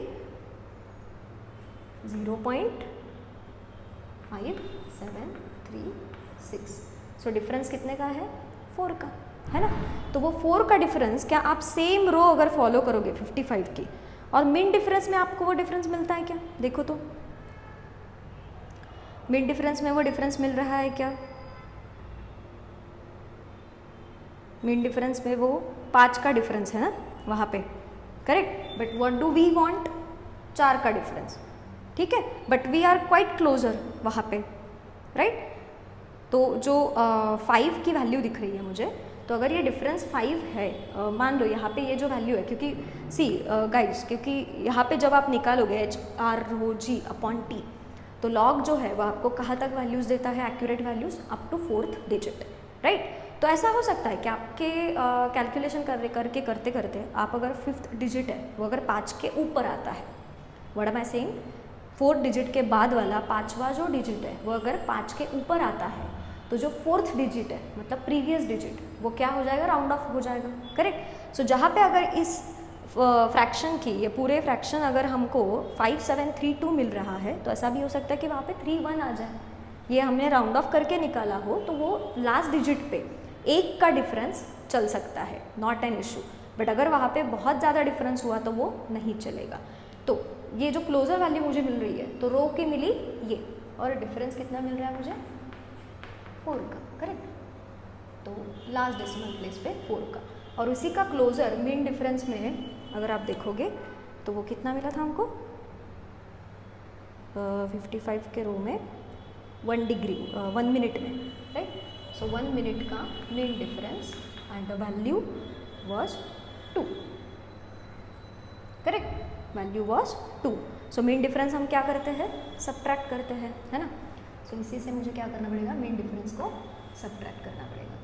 0.5736। सो डिफरेंस कितने का है, 4 का, है ना। तो वो 4 का डिफरेंस, क्या आप सेम रो अगर फॉलो करोगे 55 की, और मिन डिफरेंस में आपको वो डिफरेंस मिलता है क्या, देखो तो मिन डिफरेंस में वो डिफरेंस मिल रहा है क्या, मिन डिफरेंस में वो 5 का डिफरेंस है ना वहाँ पे, correct. But what do we want, 4 का डिफरेंस, ठीक है। But we are quite closer वहाँ पे, राइट। तो जो 5 की वैल्यू दिख रही है मुझे, तो अगर ये डिफरेंस 5 है, मान लो यहाँ पे ये जो वैल्यू है, क्योंकि सी गाइस, क्योंकि यहाँ पे जब आप निकालोगे HROG/T, तो लॉग जो है वो आपको कहाँ तक वैल्यूज़ देता है, accurate values up to 4th digit, right. तो ऐसा हो सकता है कि आपके कैलकुलेशन करते करते आप अगर 5th डिजिट है वो अगर 5 के ऊपर आता है, what am I saying, 4th digit के बाद वाला 5वां जो डिजिट है वो अगर 5 के ऊपर आता है, तो जो 4th डिजिट है मतलब प्रीवियस डिजिट, वो क्या हो जाएगा, राउंड ऑफ हो जाएगा, करेक्ट। सो जहाँ पे अगर इस फ्रैक्शन की, ये पूरे फ्रैक्शन अगर हमको 5732 मिल रहा है, तो ऐसा भी हो सकता है कि वहाँ पे 31 आ जाए, ये हमने राउंड ऑफ करके निकाला हो, तो वो लास्ट डिजिट पे 1 का डिफरेंस चल सकता है, नॉट एन इशू। बट अगर वहाँ पे बहुत ज़्यादा डिफरेंस हुआ तो वो नहीं चलेगा। तो ये जो क्लोजर वैल्यू मुझे मिल रही है, तो रो की मिली ये, और डिफरेंस कितना मिल रहा है मुझे, 4 का, करेक्ट। तो लास्ट डेसिमल प्लेस पे 4 का, और उसी का क्लोजर मीन डिफरेंस में अगर आप देखोगे तो वो कितना मिला था हमको, 55 के रो में 1 डिग्री 1 मिनट में, राइट। सो 1 मिनट का mean difference and the value was 2, correct. Value was 2। So mean difference हम क्या करते हैं, सब्ट्रैक्ट करते हैं, है ना। सो इसी से मुझे क्या करना पड़ेगा, मीन डिफरेंस को सब्ट्रैक्ट करना पड़ेगा।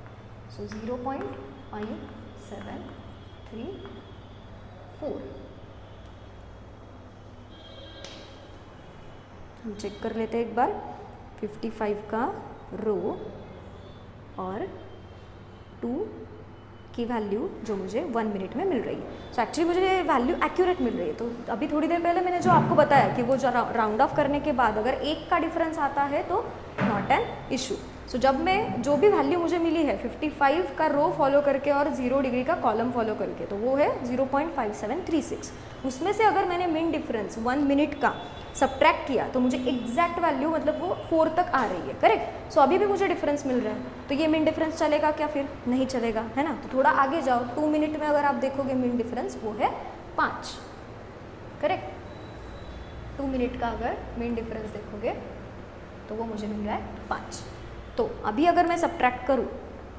सो 0.5734 हम चेक कर लेते हैं एक बार। 55 का रो और 2 की वैल्यू जो मुझे 1 मिनट में मिल रही है। सो एक्चुअली मुझे वैल्यू एक्यूरेट मिल रही है। तो अभी थोड़ी देर पहले मैंने जो आपको बताया कि वो जो राउंड ऑफ करने के बाद अगर 1 का डिफरेंस आता है तो नॉट एन इशू। सो जब मैं जो भी वैल्यू मुझे मिली है 55 का रो फॉलो करके और 0 डिग्री का कॉलम फॉलो करके, तो वो है 0.5736। उसमें से अगर मैंने मीन डिफरेंस 1 मिनट का सब्ट्रैक्ट किया तो मुझे एग्जैक्ट वैल्यू मतलब वो 4 तक आ रही है, करेक्ट। सो अभी भी मुझे डिफरेंस मिल रहा है, तो ये मीन डिफरेंस चलेगा क्या, फिर नहीं चलेगा, है ना। तो थोड़ा आगे जाओ, 2 मिनट में अगर आप देखोगे मीन डिफरेंस वो है 5, करेक्ट। 2 मिनट का अगर मीन डिफरेंस देखोगे तो वो मुझे मिल रहा है 5। तो अभी अगर मैं सब्ट्रैक्ट करूँ,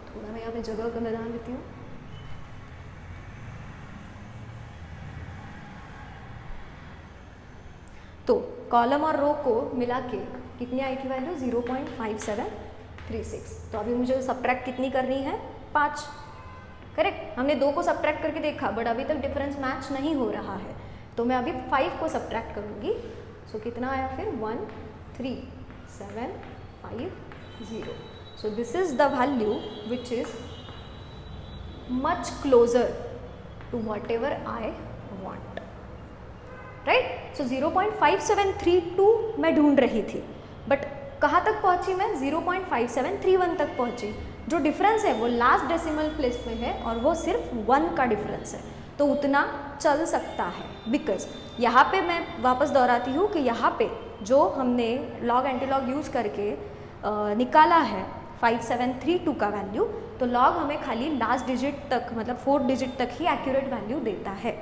थोड़ा मैं यहाँ पे जगह का ध्यान देती हूँ। तो कॉलम और रो को मिला के कितनी आई थी वैल्यू, 0.5736। तो अभी मुझे सब्ट्रैक्ट कितनी करनी है, 5, करेक्ट। हमने 2 को सब्ट्रैक्ट करके देखा बट अभी तक डिफरेंस मैच नहीं हो रहा है, तो मैं अभी 5 को सब्ट्रैक्ट करूँगी। सो कितना आया फिर, 13750। So this is the value which is much closer to whatever I want, right. So 0.5732 मैं ढूंढ रही थी, बट कहाँ तक पहुँची मैं, 0.5731 तक पहुँची। जो डिफरेंस है वो लास्ट डेसिमल प्लेस में है और वो सिर्फ 1 का डिफरेंस है, तो उतना चल सकता है। बिकॉज यहाँ पे मैं वापस दोहराती हूँ कि यहाँ पे जो हमने लॉग एंटीलॉग यूज़ करके निकाला है 5732 का वैल्यू, तो लॉग हमें खाली लास्ट डिजिट तक मतलब 4 डिजिट तक ही एक्यूरेट वैल्यू देता है।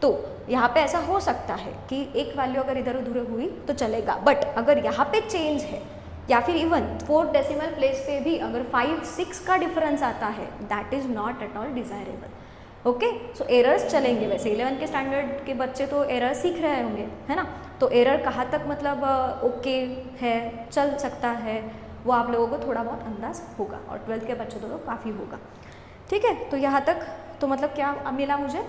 तो यहाँ पे ऐसा हो सकता है कि एक वैल्यू अगर इधर उधर हुई तो चलेगा, बट अगर यहाँ पे चेंज है या फिर इवन 4 डेसिमल प्लेस पे भी अगर 5-6 का डिफरेंस आता है, that is not at all desirable. Okay, so errors चलेंगे। वैसे 11 के स्टैंडर्ड के बच्चे तो एरर सीख रहे होंगे, है ना। तो एरर कहाँ तक मतलब ओके है, चल सकता है, वो आप लोगों को थोड़ा बहुत अंदाज होगा, और 12th के बच्चों तो काफ़ी होगा, ठीक है। तो यहाँ तक तो मतलब क्या मिला मुझे,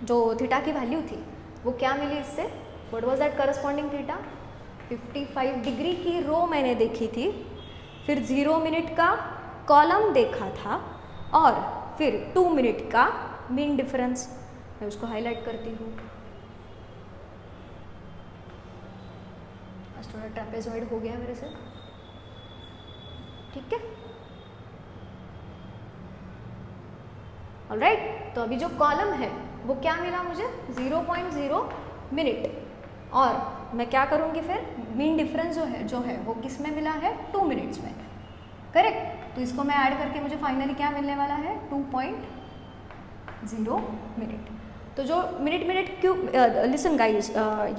जो थीटा की वैल्यू थी वो क्या मिली इससे, what was that corresponding theta, 55 degree की रो मैंने देखी थी, फिर 0 मिनट का कॉलम देखा था, और फिर 2 मिनट का मीन डिफरेंस। मैं उसको हाईलाइट करती हूँ, आज थोड़ा ट्रेपेजॉइड हो गया मेरे से, ठीक है। ऑलराइट, तो अभी जो कॉलम है वो क्या मिला मुझे, 0.0 मिनट, और मैं क्या करूँगी फिर, मीन डिफरेंस जो है वो किस में मिला है, 2 मिनट्स में, करेक्ट। तो इसको मैं ऐड करके मुझे फाइनली क्या मिलने वाला है, 2.0 मिनट। तो जो मिनट क्यों, लिसन गाइस,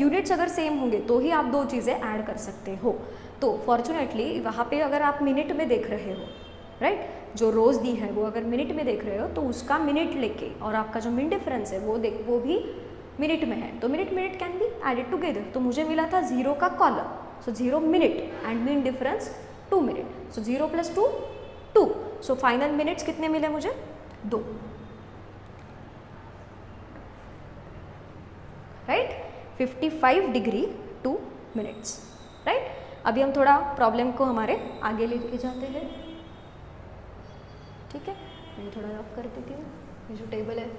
यूनिट्स अगर सेम होंगे तो ही आप 2 चीज़ें ऐड कर सकते हो। तो फॉर्चुनेटली वहाँ पे अगर आप मिनट में देख रहे हो, राइट, जो रोज़ दी है वो अगर मिनट में देख रहे हो तो उसका मिनट लेके, और आपका जो मीन डिफरेंस है वो भी मिनट में है, तो minute can be added together. तो मुझे मिला था 0 का column, so 0 minute and mean difference 2 minute, so 0 + 2 2। So final minutes कितने मिले मुझे, 2, राइट। 55 degree 2 minutes, right. अभी हम थोड़ा प्रॉब्लम को हमारे आगे लेके जाते हैं, ठीक है। मैं थोड़ा रफ कर देती हूँ, ये जो टेबल है,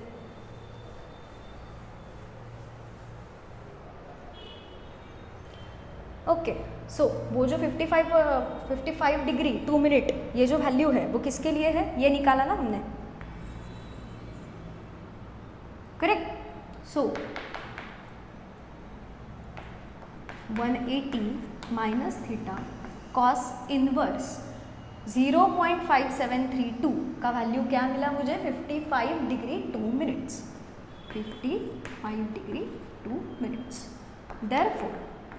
ओके। सो वो जो 55 डिग्री 2 मिनट ये जो वैल्यू है वो किसके लिए है, ये निकाला ना हमने, correct. So 180 minus theta cos inverse 0.5732 का वैल्यू क्या मिला मुझे, 55 degree 2 minutes, 55 degree 2 minutes. Therefore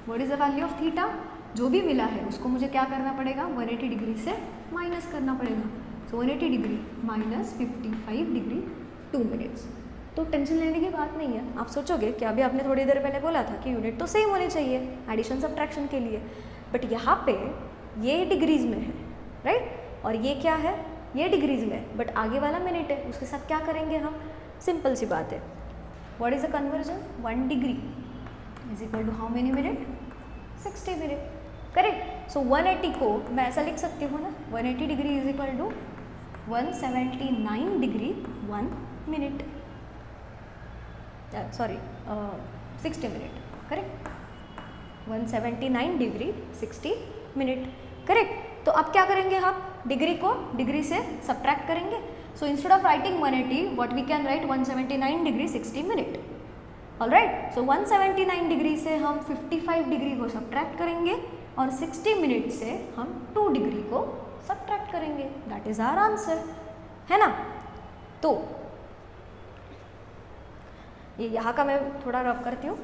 what is the value of theta, जो भी मिला है उसको मुझे क्या करना पड़ेगा, 180 डिग्री से माइनस करना पड़ेगा। सो 180 डिग्री माइनस 55 डिग्री 2 मिनट्स, तो टेंशन लेने की बात नहीं है। आप सोचोगे कि अभी आपने थोड़ी देर पहले बोला था कि यूनिट तो सेम होनी चाहिए एडिशन सब्ट्रैक्शन के लिए, बट यहाँ पे ये डिग्रीज में है, राइट, और ये क्या है, ये डिग्रीज में है, बट आगे वाला मिनट है, उसके साथ क्या करेंगे हम, सिंपल सी बात है, what is the conversion, 1 degree is equal to how many minute, 60 minute, correct. So 180 को मैं ऐसा लिख सकती हूँ ना, 180 degree is equal to 179 degree 1 minute, sorry 60 minute, correct, 179 degree 60 minute, correct. तो अब क्या करेंगे हम, डिग्री को डिग्री से सब्ट्रैक्ट करेंगे। So instead of writing 180 what we can write 179 degree 60 minute, alright. So 179 degree से हम 55 डिग्री को सब्ट्रैक्ट करेंगे और 60 मिनट से हम 2 डिग्री को सब्ट्रैक्ट करेंगे, दैट इज आवर आंसर, है ना। तो ये यहाँ का मैं थोड़ा रफ करती हूँ।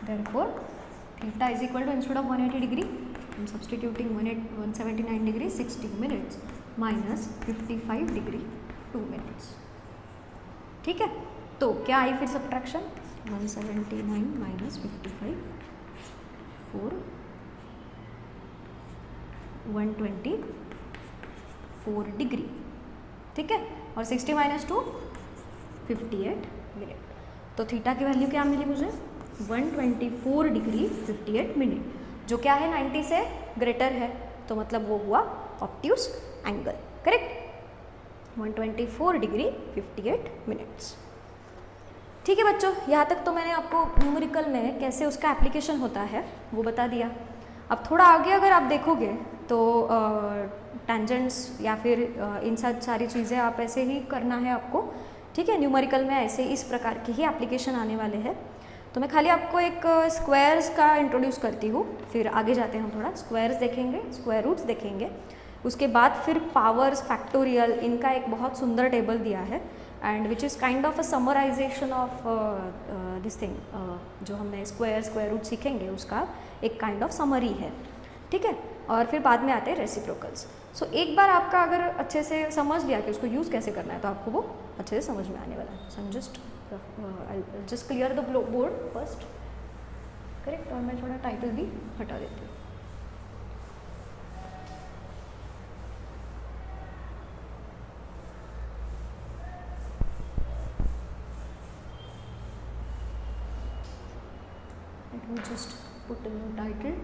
Therefore, theta is equal to instead of 180 degree, I am substituting 179 degree 60 minutes minus 55 degree 2 minutes, ठीक है। तो क्या आई फिर सब्ट्रैक्शन, 179 माइनस 55 4 124 डिग्री, ठीक है, और 60 माइनस 2 58 मिनट। तो थीटा की वैल्यू क्या मिली मुझे, 124 डिग्री 58 मिनट, जो क्या है 90 से ग्रेटर है, तो मतलब वो हुआ obtuse angle, correct, 124 degree 58 minutes, ठीक है बच्चों। यहाँ तक तो मैंने आपको न्यूमेरिकल में कैसे उसका एप्लीकेशन होता है वो बता दिया। अब थोड़ा आगे अगर आप देखोगे तो टेंजेंट्स या फिर इन सब सारी चीज़ें आप ऐसे ही करना है आपको, ठीक है। न्यूमेरिकल में ऐसे इस प्रकार के ही एप्लीकेशन आने वाले हैं। तो मैं खाली आपको एक स्क्वायर्स का इंट्रोड्यूस करती हूँ, फिर आगे जाते हैं हम, थोड़ा स्क्वायर्स देखेंगे, स्क्वायर रूट्स देखेंगे, उसके बाद फिर पावर्स, फैक्टोरियल, इनका एक बहुत सुंदर टेबल दिया है and which is kind of a summarization of this thing, जो हमने स्क्वायर रूट सीखेंगे उसका एक काइंड ऑफ समरी है, ठीक है। और फिर बाद में आते हैं रेसिप्रोकल्स। सो एक बार आपका अगर अच्छे से समझ लिया कि उसको यूज़ कैसे करना है तो आपको वो अच्छे से समझ में आने वाला है। So just clear the board first, correct, और मैं थोड़ा टाइटल भी हटा देती हूँ। Let me just put a new title.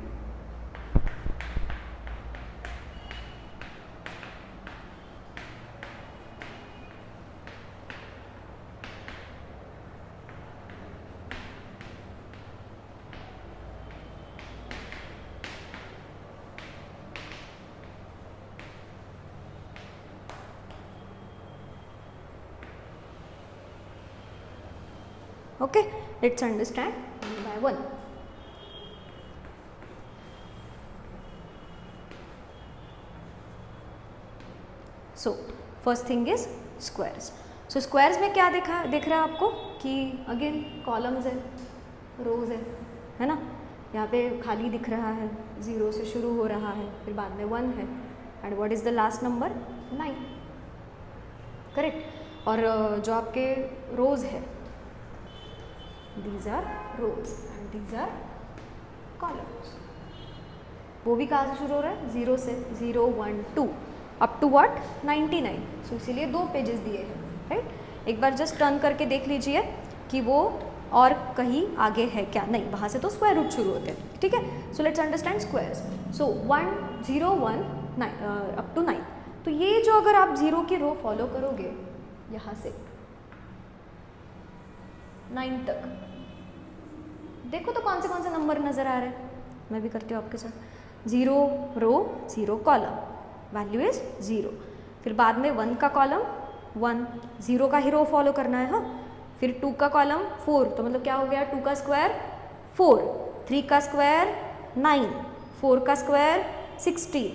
Okay, let's understand one by one. So first thing is squares. So squares में क्या दिख रहा है आपको कि अगेन कॉलम्स है, रोज है ना, यहाँ पे खाली दिख रहा है, 0 से शुरू हो रहा है, फिर बाद में 1 है and what is the last number 9, correct. और जो आपके रोज है, these are rows and these are columns, वो भी कहाँ से शुरू हो रहा है, 0 से, 0 1 2 अप टू व्हाट 99। सो इसीलिए 2 पेजेस दिए हैं, राइट। एक बार जस्ट टर्न करके देख लीजिए कि वो और कहीं आगे है क्या, नहीं, वहाँ से तो स्क्वायर रूट शुरू होते हैं, ठीक है। So let's understand squares. So 1 0 1 9 up to 9, तो ये जो अगर आप 0 की रो फॉलो करोगे यहाँ से 9 तक, देखो तो कौन से नंबर नज़र आ रहे हैं, मैं भी करती हूँ आपके साथ। 0 रो 0 कॉलम, वैल्यू इज 0, फिर बाद में 1 का कॉलम 1, 0 का ही रो फॉलो करना है, हाँ। फिर 2 का कॉलम 4, तो मतलब क्या हो गया, 2 का स्क्वायर 4, 3 का स्क्वायर 9, 4 का स्क्वायर 60,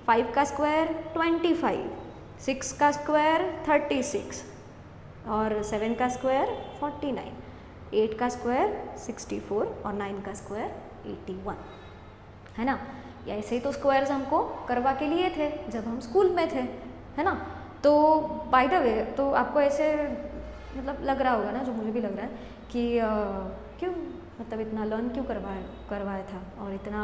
5 का स्क्वायर 25, 6 का स्क्वायर 36 और 7 का स्क्वायर 49, 8 का स्क्वायर 64 और 9 का स्क्वायर 81, है ना। या ऐसे ही तो स्क्वायर्स हमको करवा के लिए थे जब हम स्कूल में थे, है ना। तो बाय द वे, तो आपको ऐसे मतलब लग रहा होगा ना, जो मुझे भी लग रहा है कि क्यों मतलब इतना लर्न क्यों करवाया था और इतना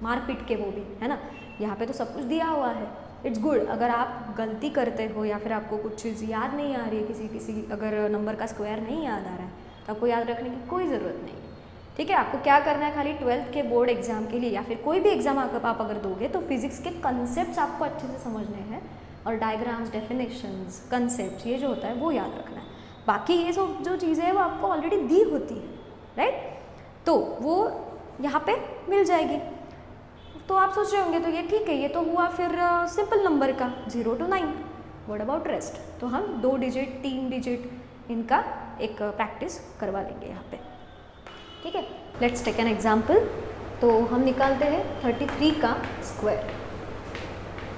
मार पीट के, वो भी है ना। यहाँ पे तो सब कुछ दिया हुआ है। इट्स गुड अगर आप गलती करते हो या फिर आपको कुछ चीज़ याद नहीं आ रही है, किसी अगर नंबर का स्क्वायर नहीं याद आ रहा है, तो आपको याद रखने की कोई ज़रूरत नहीं है। ठीक है, आपको क्या करना है, खाली 12th के बोर्ड एग्जाम के लिए या फिर कोई भी एग्जाम आप अगर दोगे तो फिजिक्स के कंसेप्ट आपको अच्छे से समझने हैं और डायग्राम्स, डेफिनेशंस, कंसेप्ट, ये जो होता है वो याद रखना है। बाकी ये सब जो चीज़ें हैं वो आपको ऑलरेडी दी होती है, राइट। तो वो यहाँ पे मिल जाएगी। तो आप सोच रहे होंगे तो ये ठीक है, ये तो हुआ फिर सिंपल नंबर का 0 to 9। What about rest? तो हम 2 डिजिट 3 डिजिट इनका एक प्रैक्टिस करवा लेंगे यहाँ पे। ठीक है, लेट्स टेक एन एग्जाम्पल। तो हम निकालते हैं 33 का स्क्वायर।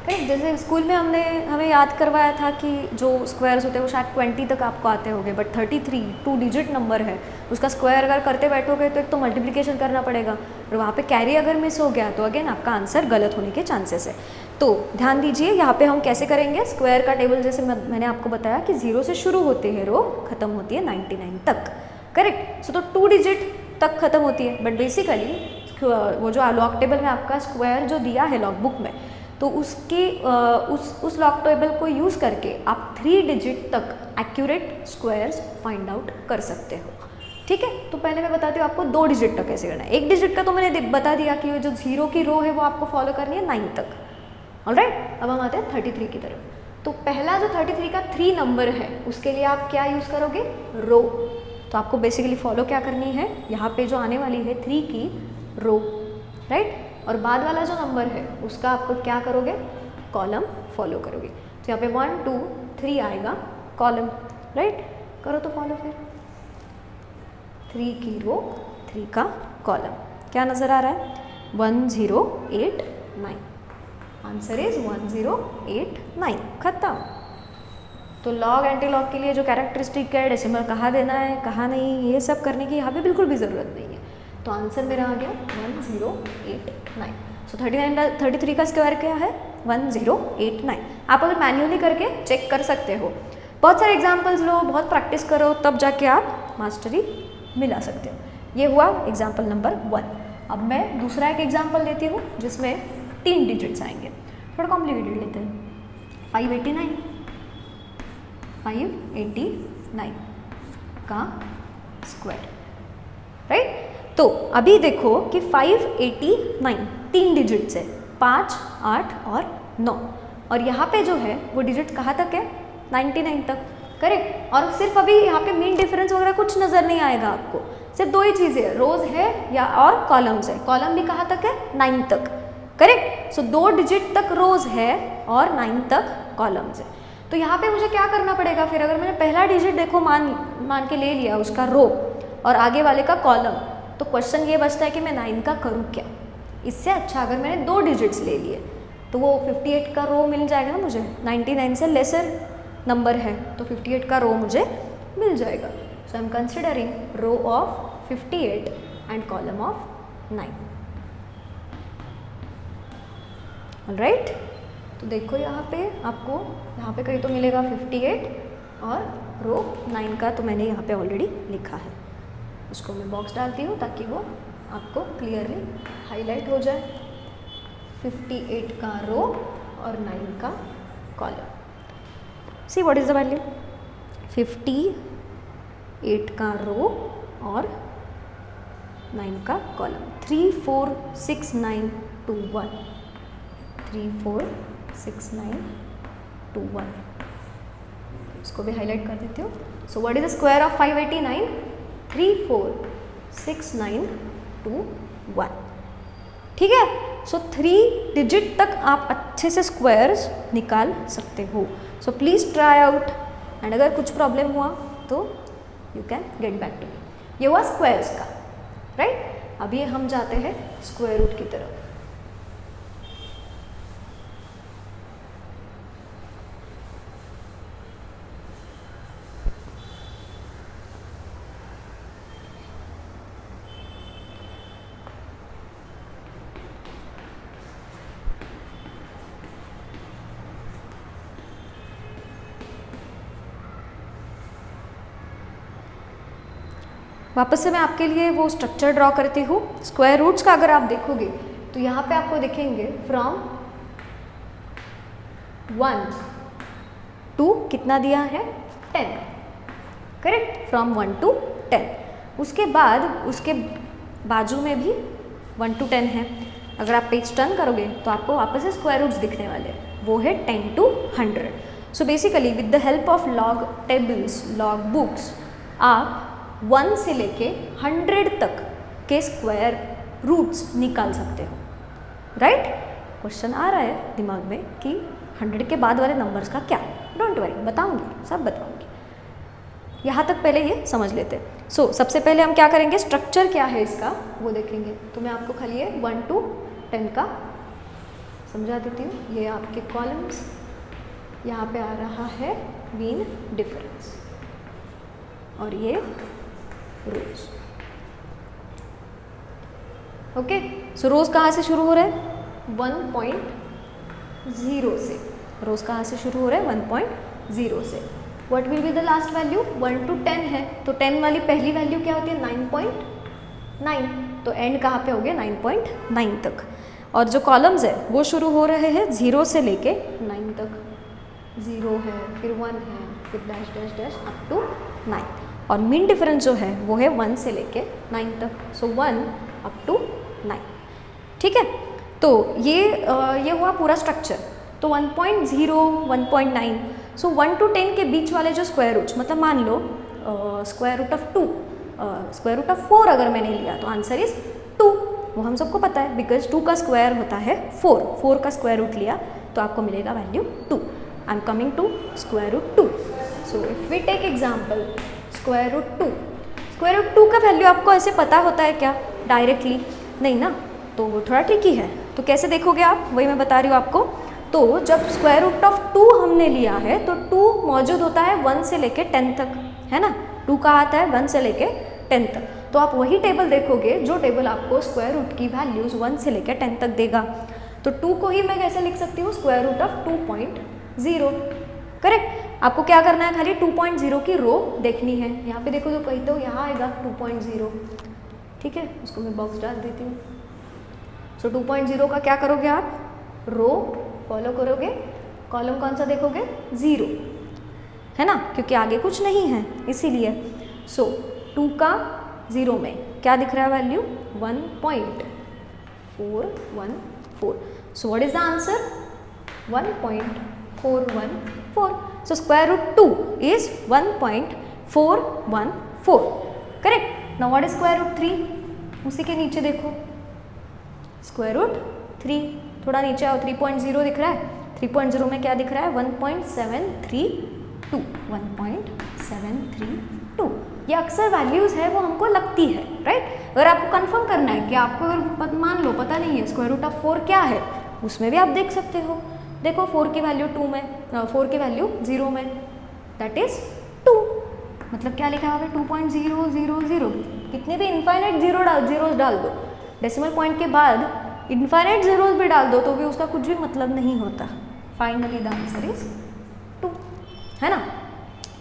राइट, जैसे स्कूल में हमें याद करवाया था कि जो स्क्वायर्स होते हैं वो शायद 20 तक आपको आते होंगे, बट 33 2 डिजिट नंबर है, उसका स्क्वायर अगर करते बैठोगे तो एक तो मल्टीप्लिकेशन करना पड़ेगा और वहाँ पे कैरी अगर मिस हो गया तो अगेन आपका आंसर गलत होने के चांसेस है। तो ध्यान दीजिए यहाँ पे हम कैसे करेंगे स्क्वायर का टेबल। जैसे मैंने आपको बताया कि 0 से शुरू होती है रो, खत्म होती है 99 तक, करेक्ट। सो तो 2 डिजिट तक खत्म होती है, बट बेसिकली वो जो लॉग टेबल में आपका स्क्वायर जो दिया है लॉग बुक में, तो उसकी उस लॉग टेबल को यूज़ करके आप 3 डिजिट तक एक्यूरेट स्क्वायर्स फाइंड आउट कर सकते हो। ठीक है, तो पहले मैं बताती हूँ आपको 2 डिजिट तक कैसे करना है। 1 डिजिट का तो मैंने बता दिया कि जो 0 की रो है वो आपको फॉलो करनी है 9 तक। ऑलराइट, अब हम आते हैं 33 की तरफ। तो पहला जो 33 का 3 नंबर है उसके लिए आप क्या यूज़ करोगे, रो। तो आपको बेसिकली फॉलो क्या करनी है, यहाँ पे जो आने वाली है 3 की रो, राइट। और बाद वाला जो नंबर है उसका आपको क्या करोगे, कॉलम फॉलो करोगे। तो यहाँ पे 1 2 3 आएगा कॉलम, राइट। करो तो फॉलो फिर। 3 की रो 3 का कॉलम, क्या नज़र आ रहा है, 1089। आंसर इज 1089, खत्म। तो लॉग एंटी लॉग के लिए जो कैरेक्टरिस्टिक है, डेसिमल कहाँ देना है कहाँ नहीं, ये सब करने की यहाँ पे बिल्कुल भी ज़रूरत नहीं है। तो आंसर मेरा आ गया 1089। सो 33 का स्क्वायर क्या है, 1089। आप अगर मैन्युअली करके चेक कर सकते हो, बहुत सारे एग्जाम्पल्स लो, बहुत प्रैक्टिस करो, तब जाके आप मास्टरी मिला सकते हो। ये हुआ एग्जाम्पल नंबर 1। अब मैं दूसरा एक एग्जाम्पल लेती हूँ जिसमें 3 डिजिट्स आएंगे, थोड़ा कॉम्प्लिकेटेड लेते हैं। 589 का स्क्वायर, राइट। तो अभी देखो कि 589 3 डिजिट्स है, 5 8 और 9, और यहाँ पे जो है वो डिजिट कहाँ तक है, 99 तक, करेक्ट। और सिर्फ अभी यहाँ पे मीन डिफरेंस वगैरह कुछ नज़र नहीं आएगा आपको, सिर्फ 2 ही चीज़ें है, रोज है या और कॉलम्स है। कॉलम भी कहाँ तक है, 9 तक, करेक्ट। सो 2 डिजिट तक रोज है और 9 तक कॉलम्स है। तो यहाँ पे मुझे क्या करना पड़ेगा फिर, अगर मैंने पहला डिजिट देखो मान के ले लिया उसका रो और आगे वाले का कॉलम, तो क्वेश्चन ये बचता है कि मैं 9 का करूँ क्या। इससे अच्छा अगर मैंने 2 डिजिट्स ले लिए तो वो 58 का रो मिल जाएगा ना मुझे, 99 से लेसर नंबर है तो 58 का रो मुझे मिल जाएगा। So I am considering row of 58 and column of 9। Alright, तो देखो यहाँ पे आपको यहाँ पे कहीं तो मिलेगा 58 और रो 9 का, तो मैंने यहाँ पे ऑलरेडी लिखा है। उसको मैं बॉक्स डालती हूँ ताकि वो आपको क्लियरली हाईलाइट हो जाए। 58 का रो और 9 का column. See what is the value, 58 का रो और 9 का कॉलम, 3 4 6 9 2 1, 3 4 6 9 2 1। इसको भी हाईलाइट कर देती हूँ। सो what is the square of 589, 3 4 6 9 2 1। ठीक है, सो 3 डिजिट तक आप अच्छे से स्क्वायर्स निकाल सकते हो। So please try out, and अगर कुछ प्रॉब्लम हुआ तो you can get back to me. ये हुआ स्क्वायर्स का, राइट। अभी हम जाते हैं स्क्वायर रूट की तरफ। वापस से मैं आपके लिए वो स्ट्रक्चर ड्रॉ करती हूँ। स्क्वायर रूट्स का अगर आप देखोगे तो यहाँ पे आपको दिखेंगे फ्रॉम 1 टू कितना दिया है 10, करेक्ट, फ्रॉम 1 टू 10। उसके बाद उसके बाजू में भी 1 टू 10 है। अगर आप पेज टर्न करोगे तो आपको वापस से स्क्वायर रूट्स दिखने वाले हैं, वो है 10 to 100। So basically with the help of log tables, log books, आप 1 से लेके 100 तक के स्क्वायर रूट्स निकाल सकते हो, राइट? क्वेश्चन आ रहा है दिमाग में कि 100 के बाद वाले नंबर्स का क्या? डोंट वरी, बताऊंगी, सब बताऊंगी। यहाँ तक पहले ये समझ लेते हैं। सो सबसे पहले हम क्या करेंगे, स्ट्रक्चर क्या है इसका वो देखेंगे। तो मैं आपको खाली ये 1 टू 10 का समझा देती हूँ। ये आपके कॉलम्स, यहाँ पे आ रहा है मीन डिफरेंस, और ये रोज। ओके, सो रोज कहाँ से शुरू हो रहे हैं? 1.0 से। रोज कहाँ से शुरू हो रहे हैं? 1.0 से। What will be the last value? 1 to 10 है, तो 10 वाली पहली वैल्यू क्या होती है? 9.9। तो एंड कहाँ पे हो गया? 9.9 तक। और जो कॉलम्स है वो शुरू हो रहे हैं 0 से लेके 9 तक। 0 है, फिर 1 है, फिर dash dash dash up to 9। और मीन डिफरेंस जो है वो है 1 से लेके 9 तक। सो 1 अप टू 9, ठीक है? तो ये हुआ पूरा स्ट्रक्चर। तो 1.0, 1.9, सो 1 टू 10 के बीच वाले जो स्क्वायर रूट्स, मतलब मान लो square root of 2, square root of 4 अगर मैंने लिया तो आंसर इज 2। वो हम सबको पता है, बिकॉज 2 का स्क्वायर होता है 4। 4 का स्क्वायर रूट लिया तो आपको मिलेगा value 2। I am coming to square root 2। So if we take example square root 2, square root 2 का वैल्यू आपको ऐसे पता होता है क्या डायरेक्टली? नहीं ना, तो वो थोड़ा ट्रिकी है। तो कैसे देखोगे आप, वही मैं बता रही हूँ आपको। तो जब स्क्वायर रूट ऑफ 2 हमने लिया है तो 2 मौजूद होता है 1 से लेके 10 तक, है ना? 2 का आता है 1 से लेके 10 तक। तो आप वही टेबल देखोगे जो टेबल आपको स्क्वायर रूट की वैल्यूज़ 1 से लेकर 10 तक देगा। तो 2 को ही मैं कैसे लिख सकती हूँ? Square root of 2.0, correct? आपको क्या करना है? खाली 2.0 की रो देखनी है। यहाँ पे देखो तो कहीं तो यहाँ आएगा 2.0, ठीक है? उसको मैं बॉक्स डाल देती हूँ। सो 2.0 का क्या करोगे आप? रो फॉलो करोगे, कॉलम कौन सा देखोगे? 0, है ना? क्योंकि आगे कुछ नहीं है इसीलिए। सो 2 का 0 में क्या दिख रहा है value? 1.414। So what is the answer? 1.414। So square root 2 is 1.414, correct? Now what is square root 3? उसी के नीचे देखो, स्क्वायर रूट 3, थोड़ा नीचे आओ, 3.0 दिख रहा है। 3.0 में क्या दिख रहा है? 1.732। 1.732 ये अक्सर वैल्यूज़ है वो हमको लगती है, राइट? अगर आपको कंफर्म करना है कि आपको अगर मान लो पता नहीं है स्क्वायर रूट ऑफ 4 क्या है, उसमें भी आप देख सकते हो। देखो 4 की वैल्यू 2 में, 4 की वैल्यू 0 में, दैट इज 2। मतलब क्या लिखा है वहाँ पे? 2.000। कितने भी इनफाइनाइट जीरोज डाल दो, डेसिमल पॉइंट के बाद इनफाइनाइट जीरोज भी डाल दो तो भी उसका कुछ भी मतलब नहीं होता। फाइनली द आंसर इज 2, है ना?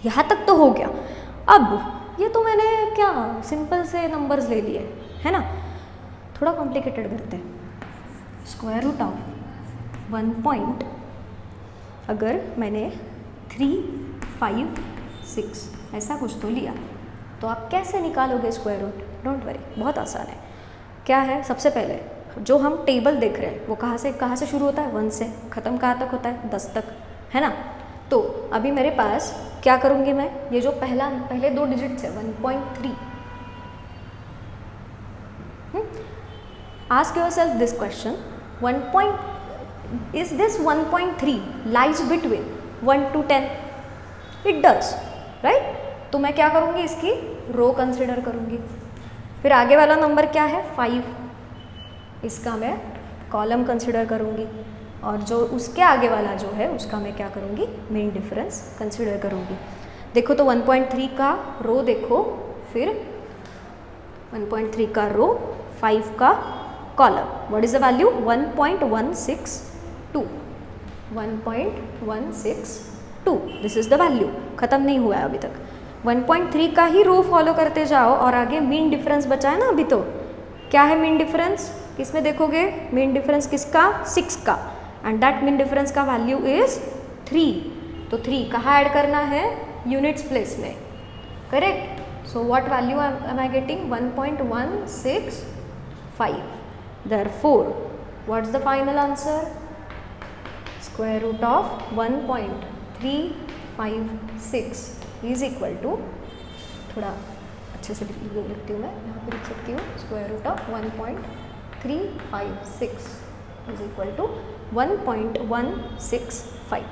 यहाँ तक तो हो गया। अब ये तो मैंने क्या सिंपल से नंबर्स ले लिए, है ना? थोड़ा कॉम्प्लिकेटेड करते हैं। स्क्वायर रूट ऑफ 1 पॉइंट, अगर मैंने 3, 5, 6 ऐसा कुछ तो लिया तो आप कैसे निकालोगे स्क्वायर रूट? डोंट वरी, बहुत आसान है। क्या है? सबसे पहले जो हम टेबल देख रहे हैं वो कहाँ से शुरू होता है? 1 से। ख़त्म कहाँ तक होता है? 10 तक, है ना? तो अभी मेरे पास क्या करूँगी मैं? ये जो पहले 2 डिजिट्स है 1.3, ask yourself this question, is this 1.3 lies between 1 to 10? It does, right? तो मैं क्या करूँगी? इसकी रो कंसिडर करूँगी। फिर आगे वाला नंबर क्या है? 5, इसका मैं कॉलम कंसिडर करूँगी। और जो उसके आगे वाला जो है उसका मैं क्या करूँगी? मीन डिफरेंस कंसिडर करूँगी। देखो तो 1.3 का रो देखो, फिर 1.3 का रो, 5 का column. What is the value? 1.162। 1.162 this is the value. खत्म नहीं हुआ है अभी तक। 1.3 का ही रो फॉलो करते जाओ और आगे मीन डिफरेंस बचा है ना अभी। तो क्या है मीन डिफरेंस, किसमें देखोगे, मीन डिफरेंस किसका, 6 का, एंड दैट मीन डिफरेंस का वैल्यू इज 3। तो 3 कहाँ ऐड करना है, यूनिट्स प्लेस में, correct. So what value am I getting, 1.165। Therefore what's the final answer, square root of 1.356 is equal to, थोड़ा अच्छे से लिखती हूँ मैं, यहाँ पे लिख सकती हूँ, square root of 1.356 is equal to 1.165,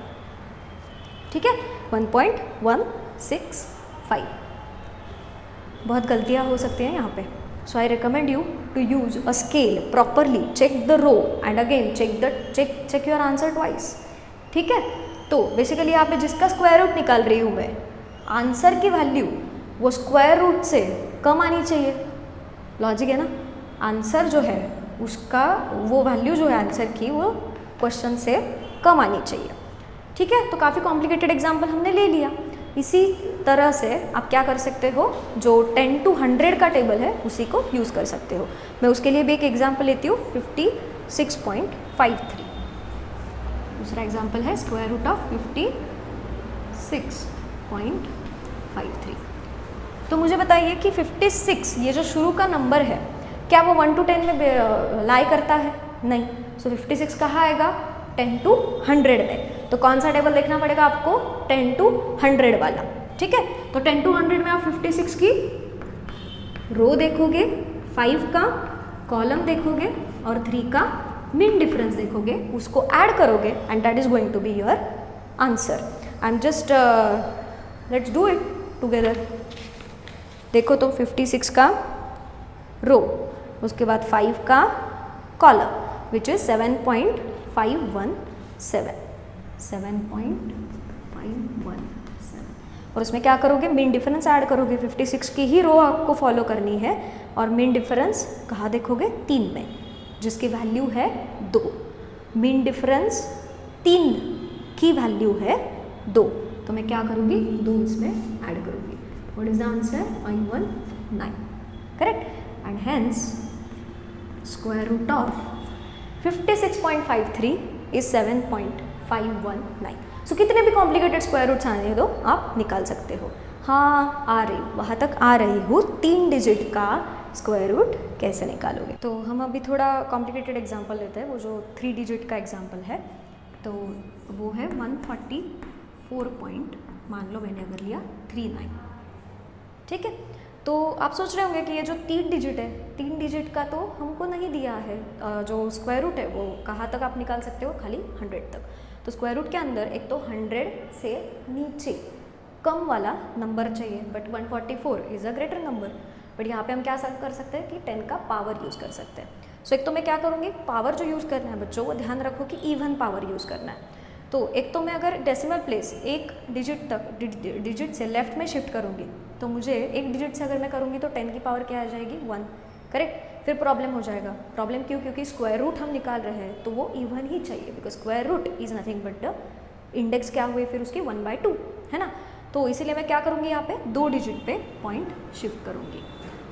ठीक है, 1.165। बहुत गलतियाँ हो सकती हैं यहाँ पे, so I recommend you to use a scale properly, check the row and again check your answer twice, ठीक है। तो बेसिकली यहाँ पे जिसका स्क्वायर रूट निकाल रही हूँ मैं, आंसर की वैल्यू वो स्क्वायर रूट से कम आनी चाहिए, लॉजिक है ना। आंसर जो है उसका वो वैल्यू जो है आंसर की वो क्वेश्चन से कम आनी चाहिए, ठीक है। तो काफ़ी कॉम्प्लिकेटेड एग्जाम्पल हमने ले लिया। इसी तरह से आप क्या कर सकते हो, जो 10 to 100 का टेबल है उसी को यूज़ कर सकते हो। मैं उसके लिए भी एक एग्जाम्पल लेती हूँ, 56.53। दूसरा एग्जाम्पल है स्क्वायर रूट ऑफ 56.53। तो मुझे बताइए कि 56 ये जो शुरू का नंबर है, क्या वो 1 to 10 में लाई करता है, नहीं। सो 56 कहाँ आएगा, 10 to 100 में। तो कौन सा टेबल देखना पड़ेगा आपको, 10 to 100 वाला, ठीक है। तो 10 to 100 में आप 56 की रो देखोगे, 5 का कॉलम देखोगे और 3 का मीन डिफरेंस देखोगे, उसको ऐड करोगे and that is going to be your answer. I am just let's do it together. देखो तो 56 का रो, उसके बाद 5 का कॉलम विच इज 7.517 और उसमें क्या करोगे, मीन डिफरेंस ऐड करोगे। 56 की ही रो आपको फॉलो करनी है और मीन डिफरेंस कहाँ देखोगे, 3 में, जिसकी वैल्यू है 2। मीन डिफरेंस 3 की वैल्यू है 2, तो मैं क्या करूँगी, 2 इसमें ऐड करूँगी। What is the answer, 519, correct. And hence square root of 56.53 is 7.519। So कितने भी कॉम्प्लिकेटेड स्क्वायर रूट्स आने दो, आप निकाल सकते हो। हाँ आ रही, वहाँ तक आ रही हूँ। 3 डिजिट का स्क्वायर रूट कैसे निकालोगे। तो हम अभी थोड़ा कॉम्प्लिकेटेड एग्जांपल लेते हैं, वो जो 3 डिजिट का एग्जांपल है, तो वो है 144 पॉइंट, मान लो मैंने अगर लिया 39, ठीक है। तो आप सोच रहे होंगे कि ये जो 3 डिजिट है, 3 डिजिट का तो हमको नहीं दिया है, जो स्क्वायर रूट है वो कहाँ तक आप निकाल सकते हो, खाली 100 तक। तो स्क्वायर रूट के अंदर एक तो 100 से नीचे कम वाला नंबर चाहिए, but 144 is a greater number. But यहाँ पे हम क्या कर सकते हैं कि 10 का पावर यूज़ कर सकते हैं। सो एक तो मैं क्या करूँगी, पावर जो यूज़ करना है बच्चों, वो ध्यान रखो कि इवन पावर यूज़ करना है। तो एक तो मैं अगर डेसिमल प्लेस एक डिजिट तक डिजिट से लेफ्ट में शिफ्ट करूँगी, तो मुझे एक डिजिट से अगर मैं करूँगी तो 10 की पावर क्या आ जाएगी, 1, करेक्ट। फिर प्रॉब्लम हो जाएगा। प्रॉब्लम क्यों, क्योंकि स्क्वायर रूट हम निकाल रहे हैं तो वो इवन ही चाहिए, because square root is nothing but the index क्या हुए फिर उसकी 1/2, है ना। तो इसीलिए मैं क्या करूँगी, यहाँ पे 2 डिजिट पे पॉइंट शिफ्ट करूँगी।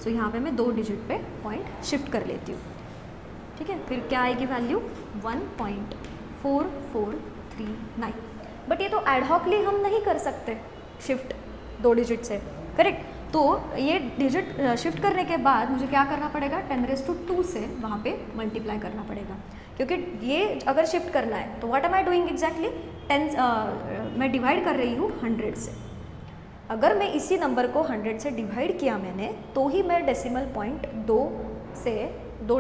सो यहाँ पे मैं 2 डिजिट पे पॉइंट शिफ्ट कर लेती हूँ, ठीक है। फिर क्या आएगी वैल्यू, 1.4439। बट ये तो एडहॉकली हम नहीं कर सकते शिफ्ट 2 डिजिट से, करेक्ट। तो ये डिजिट शिफ्ट करने के बाद मुझे क्या करना पड़ेगा, 10⁻² से वहाँ पे मल्टीप्लाई करना पड़ेगा, क्योंकि ये अगर शिफ्ट करना है तो what am I doing exactly, 10 मैं डिवाइड कर रही हूँ 100 से। अगर मैं इसी नंबर को 100 से डिवाइड किया मैंने, तो ही मैं डेसिमल पॉइंट 2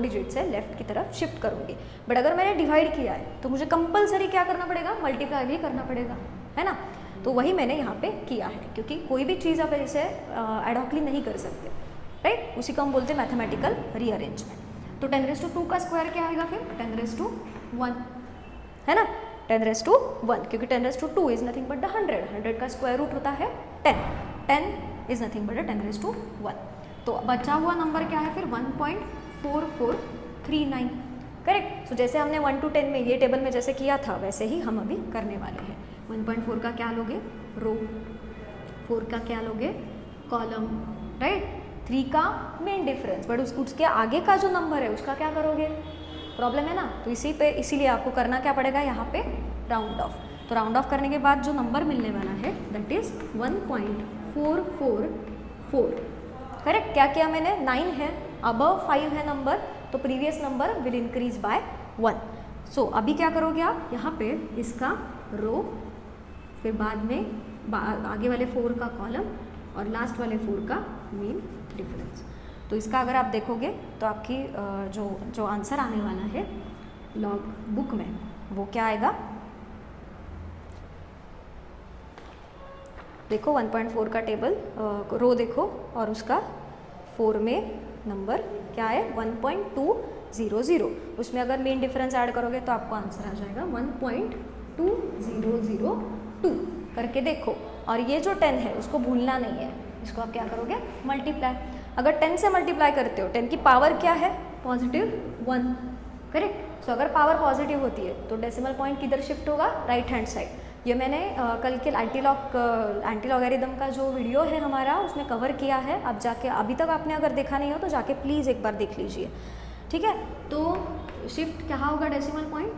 डिजिट से लेफ्ट की तरफ शिफ्ट करूँगी। बट अगर मैंने डिवाइड किया है तो मुझे कंपलसरी क्या करना पड़ेगा, मल्टीप्लाई भी करना पड़ेगा, है ना। तो वही मैंने यहाँ पे किया है, क्योंकि कोई भी चीज़ आप ऐसे एडहॉकली नहीं कर सकते, राइट। उसी को हम बोलते हैं मैथमेटिकल रीअरेंजमेंट। तो 10⁻² का स्क्वायर क्या आएगा फिर, 10⁻1, है ना, 10⁻1, क्योंकि 10⁻² इज नथिंग बट द 100 का स्क्वायर रूट होता है 10 इज नथिंग बट द 10⁻1। तो बचा हुआ नंबर क्या है फिर, 1.4439, करेक्ट। सो जैसे हमने 1 to 10 में ये टेबल में जैसे किया था, वैसे ही हम अभी करने वाले हैं। 1.4 का क्या लोगे, रो, 4 का क्या लोगे, कॉलम, राइट। 3 का मेन डिफरेंस, बट उसके आगे का जो नंबर है उसका क्या करोगे, प्रॉब्लम है ना। तो इसीलिए आपको करना क्या पड़ेगा, यहाँ पे राउंड ऑफ। तो राउंड ऑफ करने के बाद जो नंबर मिलने वाला है दैट इज 1.444, करेक्ट। क्या किया मैंने, 9 है, अबव 5 है नंबर, तो previous number will increase by 1। सो अभी क्या करोगे आप, यहाँ पे इसका रो, फिर बाद में आगे वाले 4 का कॉलम और लास्ट वाले 4 का मीन डिफरेंस। तो इसका अगर आप देखोगे तो आपकी जो आंसर आने वाला है लॉग बुक में वो क्या आएगा, देखो 1.4 का टेबल रो देखो और उसका 4 में नंबर क्या है 1.200। उसमें अगर मेन डिफरेंस ऐड करोगे तो आपको आंसर आ जाएगा 1.2002 करके देखो। और ये जो 10 है उसको भूलना नहीं है, इसको आप क्या करोगे, मल्टीप्लाई। अगर 10 से मल्टीप्लाई करते हो, 10 की पावर क्या है, +1, करेक्ट। सो अगर पावर पॉजिटिव होती है तो डेसिमल पॉइंट किधर शिफ्ट होगा, राइट हैंड साइड। ये मैंने कल के एंटी लॉगरिथम का जो वीडियो है हमारा उसमें कवर किया है, आप जाके, अभी तक आपने अगर देखा नहीं हो तो जाके प्लीज़ एक बार देख लीजिए, ठीक है। तो शिफ्ट क्या होगा, डेसिमल पॉइंट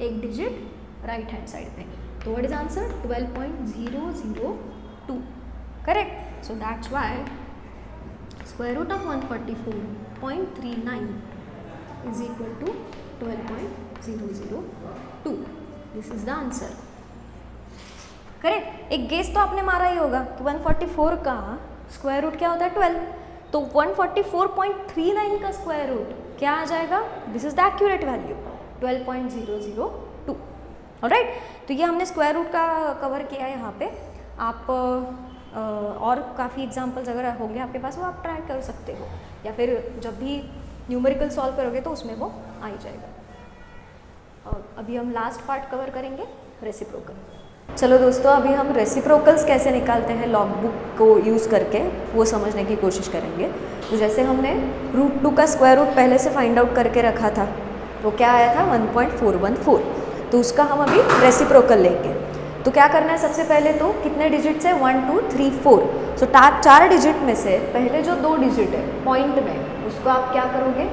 एक डिजिट राइट हैंड साइड पे। तो what is answer, 12.002, correct. So that's why square root of 144.39 is equal to 12.002। This is the answer, correct. एक गेस तो आपने मारा ही होगा कि 144 का स्क्वायर रूट क्या होता है, 12। तो 144.39 का स्क्वायर रूट क्या आ जाएगा, this is the accurate value 12.002, alright. तो ये हमने स्क्वायर रूट का कवर किया है यहाँ पे। आप और काफ़ी एग्जांपल्स अगर होंगे आपके पास वो आप ट्राई कर सकते हो, या फिर जब भी न्यूमेरिकल सॉल्व करोगे तो उसमें वो आ ही जाएगा। और अभी हम लास्ट पार्ट कवर करेंगे, रेसिप्रोकल। चलो दोस्तों, अभी हम रेसिप्रोकल्स कैसे निकालते हैं लॉग बुक को यूज़ करके वो समझने की कोशिश करेंगे। तो जैसे हमने √2 का स्क्वायर रूट पहले से फाइंड आउट करके रखा था, तो क्या आया था 1.414। तो उसका हम अभी रेसिप्रोकल लेंगे। तो क्या करना है, सबसे पहले तो कितने डिजिट्स है, 1 2 3 4। सो 4 डिजिट में से पहले जो 2 डिजिट है पॉइंट में, उसको आप क्या करोगे,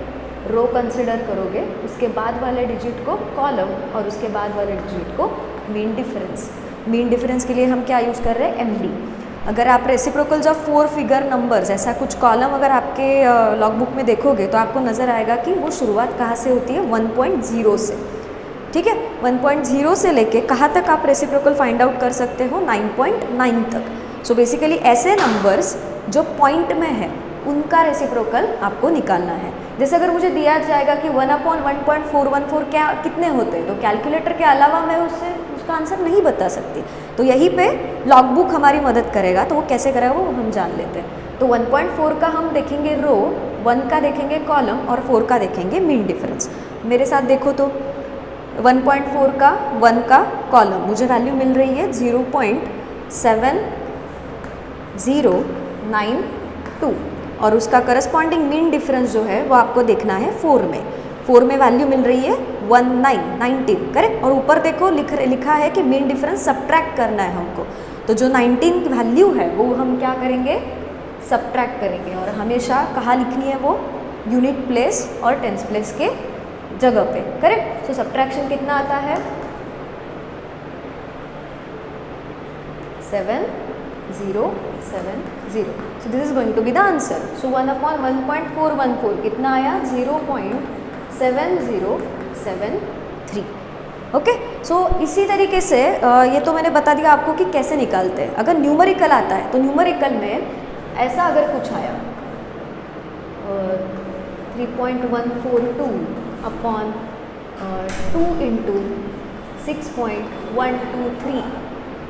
रो कंसिडर करोगे, उसके बाद वाले डिजिट को कॉलम और उसके बाद वाले डिजिट को मीन डिफरेंस। मीन डिफरेंस के लिए हम क्या यूज़ कर रहे हैं, MD। अगर आप रेसिप्रोकल्स ऑफ 4 फिगर नंबर्स ऐसा कुछ कॉलम अगर आपके लॉग बुक में देखोगे तो आपको नज़र आएगा कि वो शुरुआत कहाँ से होती है, 1.0 से, ठीक है। 1.0 से लेके कहाँ तक आप रेसिप्रोकल फाइंड आउट कर सकते हो, 9.9 तक। सो बेसिकली ऐसे नंबर्स जो पॉइंट में है उनका रेसिप्रोकल आपको निकालना है। जैसे अगर मुझे दिया जाएगा कि 1/1.414 क्या कितने होते हैं, तो कैलकुलेटर के अलावा मैं उसका आंसर नहीं बता सकती। तो यहीं पे लॉग बुक हमारी मदद करेगा। तो वो कैसे करेगा वो हम जान लेते हैं। तो 1.4 का हम देखेंगे रो, 1 का देखेंगे कॉलम और 4 का देखेंगे मीन डिफरेंस। मेरे साथ देखो तो 1.4 का 1 का कॉलम मुझे वैल्यू मिल रही है 0.7092 और उसका करस्पॉन्डिंग मीन डिफरेंस जो है वो आपको देखना है 4 में। 4 में वैल्यू मिल रही है 19, करेक्ट। और ऊपर देखो लिखा है कि मीन डिफरेंस सब्ट्रैक्ट करना है हमको। तो जो 19 वैल्यू है वो हम क्या करेंगे, सब्ट्रैक्ट करेंगे। और हमेशा कहाँ लिखनी है वो, यूनिट प्लेस और टेंस प्लेस के जगह पे, करेक्ट। सो सब्ट्रैक्शन कितना आता है, 7070। So this is going to be the answer. So 1/1.414 कितना आया, 0.7073, ओके। सो इसी तरीके से ये तो मैंने बता दिया आपको कि कैसे निकालते हैं। अगर न्यूमेरिकल आता है तो न्यूमेरिकल में ऐसा अगर कुछ आया 3.142 अपॉन 2 × 6.123,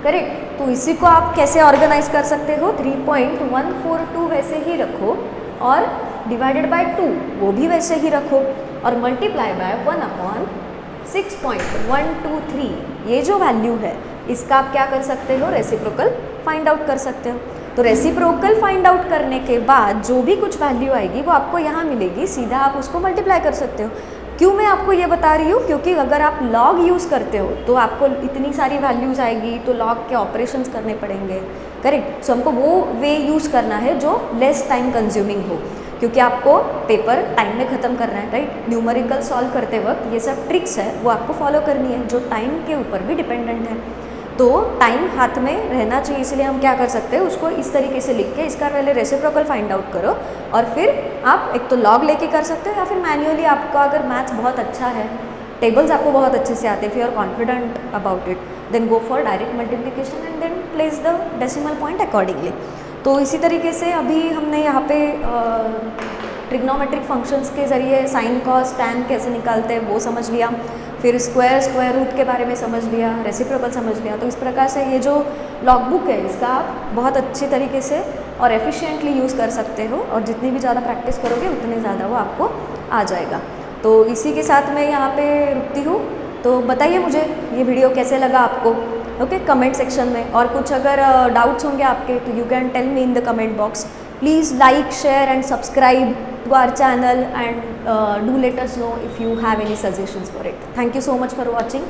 करेक्ट। तो इसी को आप कैसे ऑर्गेनाइज कर सकते हो, 3.142 वैसे ही रखो और डिवाइडेड बाय 2 वो भी वैसे ही रखो और मल्टीप्लाई बाय 1/6.123। ये जो वैल्यू है इसका आप क्या कर सकते हो, रेसिप्रोकल फाइंड आउट कर सकते हो। तो रेसिप्रोकल फाइंड आउट करने के बाद जो भी कुछ वैल्यू आएगी वो आपको यहाँ मिलेगी, सीधा आप उसको मल्टीप्लाई कर सकते हो। क्यों मैं आपको ये बता रही हूँ, क्योंकि अगर आप लॉग यूज़ करते हो तो आपको इतनी सारी वैल्यूज़ आएगी, तो लॉग के ऑपरेशंस करने पड़ेंगे, करेक्ट। सो हमको वो वे यूज़ करना है जो लेस टाइम कंज्यूमिंग हो, क्योंकि आपको पेपर टाइम में ख़त्म करना है, राइट। न्यूमेरिकल सॉल्व करते वक्त ये सब ट्रिक्स है वो आपको फॉलो करनी है, जो टाइम के ऊपर भी डिपेंडेंट है। तो टाइम हाथ में रहना चाहिए, इसलिए हम क्या कर सकते हैं, उसको इस तरीके से लिख के इसका पहले रेसिप्रोकल फाइंड आउट करो, और फिर आप एक तो लॉग लेके कर सकते हो, या फिर मैन्युअली आपका अगर मैथ्स बहुत अच्छा है, टेबल्स आपको बहुत अच्छे से आते हैं, फिर you are confident about it, then go for direct multiplication and then place the decimal point accordingly. तो इसी तरीके से अभी हमने यहाँ पे ट्रिग्नोमेट्रिक फंक्शंस के ज़रिए साइन कॉस टैन कैसे निकालते हैं वो समझ लिया, फिर स्क्वायर रूट के बारे में समझ लिया, रेसिप्रोकल समझ लिया। तो इस प्रकार से ये जो लॉग बुक है इसका आप बहुत अच्छे तरीके से और एफिशिएंटली यूज़ कर सकते हो, और जितनी भी ज़्यादा प्रैक्टिस करोगे उतनी ज़्यादा वो आपको आ जाएगा। तो इसी के साथ मैं यहाँ पे रुकती हूँ। तो बताइए मुझे ये वीडियो कैसे लगा आपको, ओके, कमेंट सेक्शन में। और कुछ अगर डाउट्स होंगे आपके तो you can tell me in the comment box. Please like, share and subscribe to our channel, and do let us know if you have any suggestions for it. Thank you so much for watching.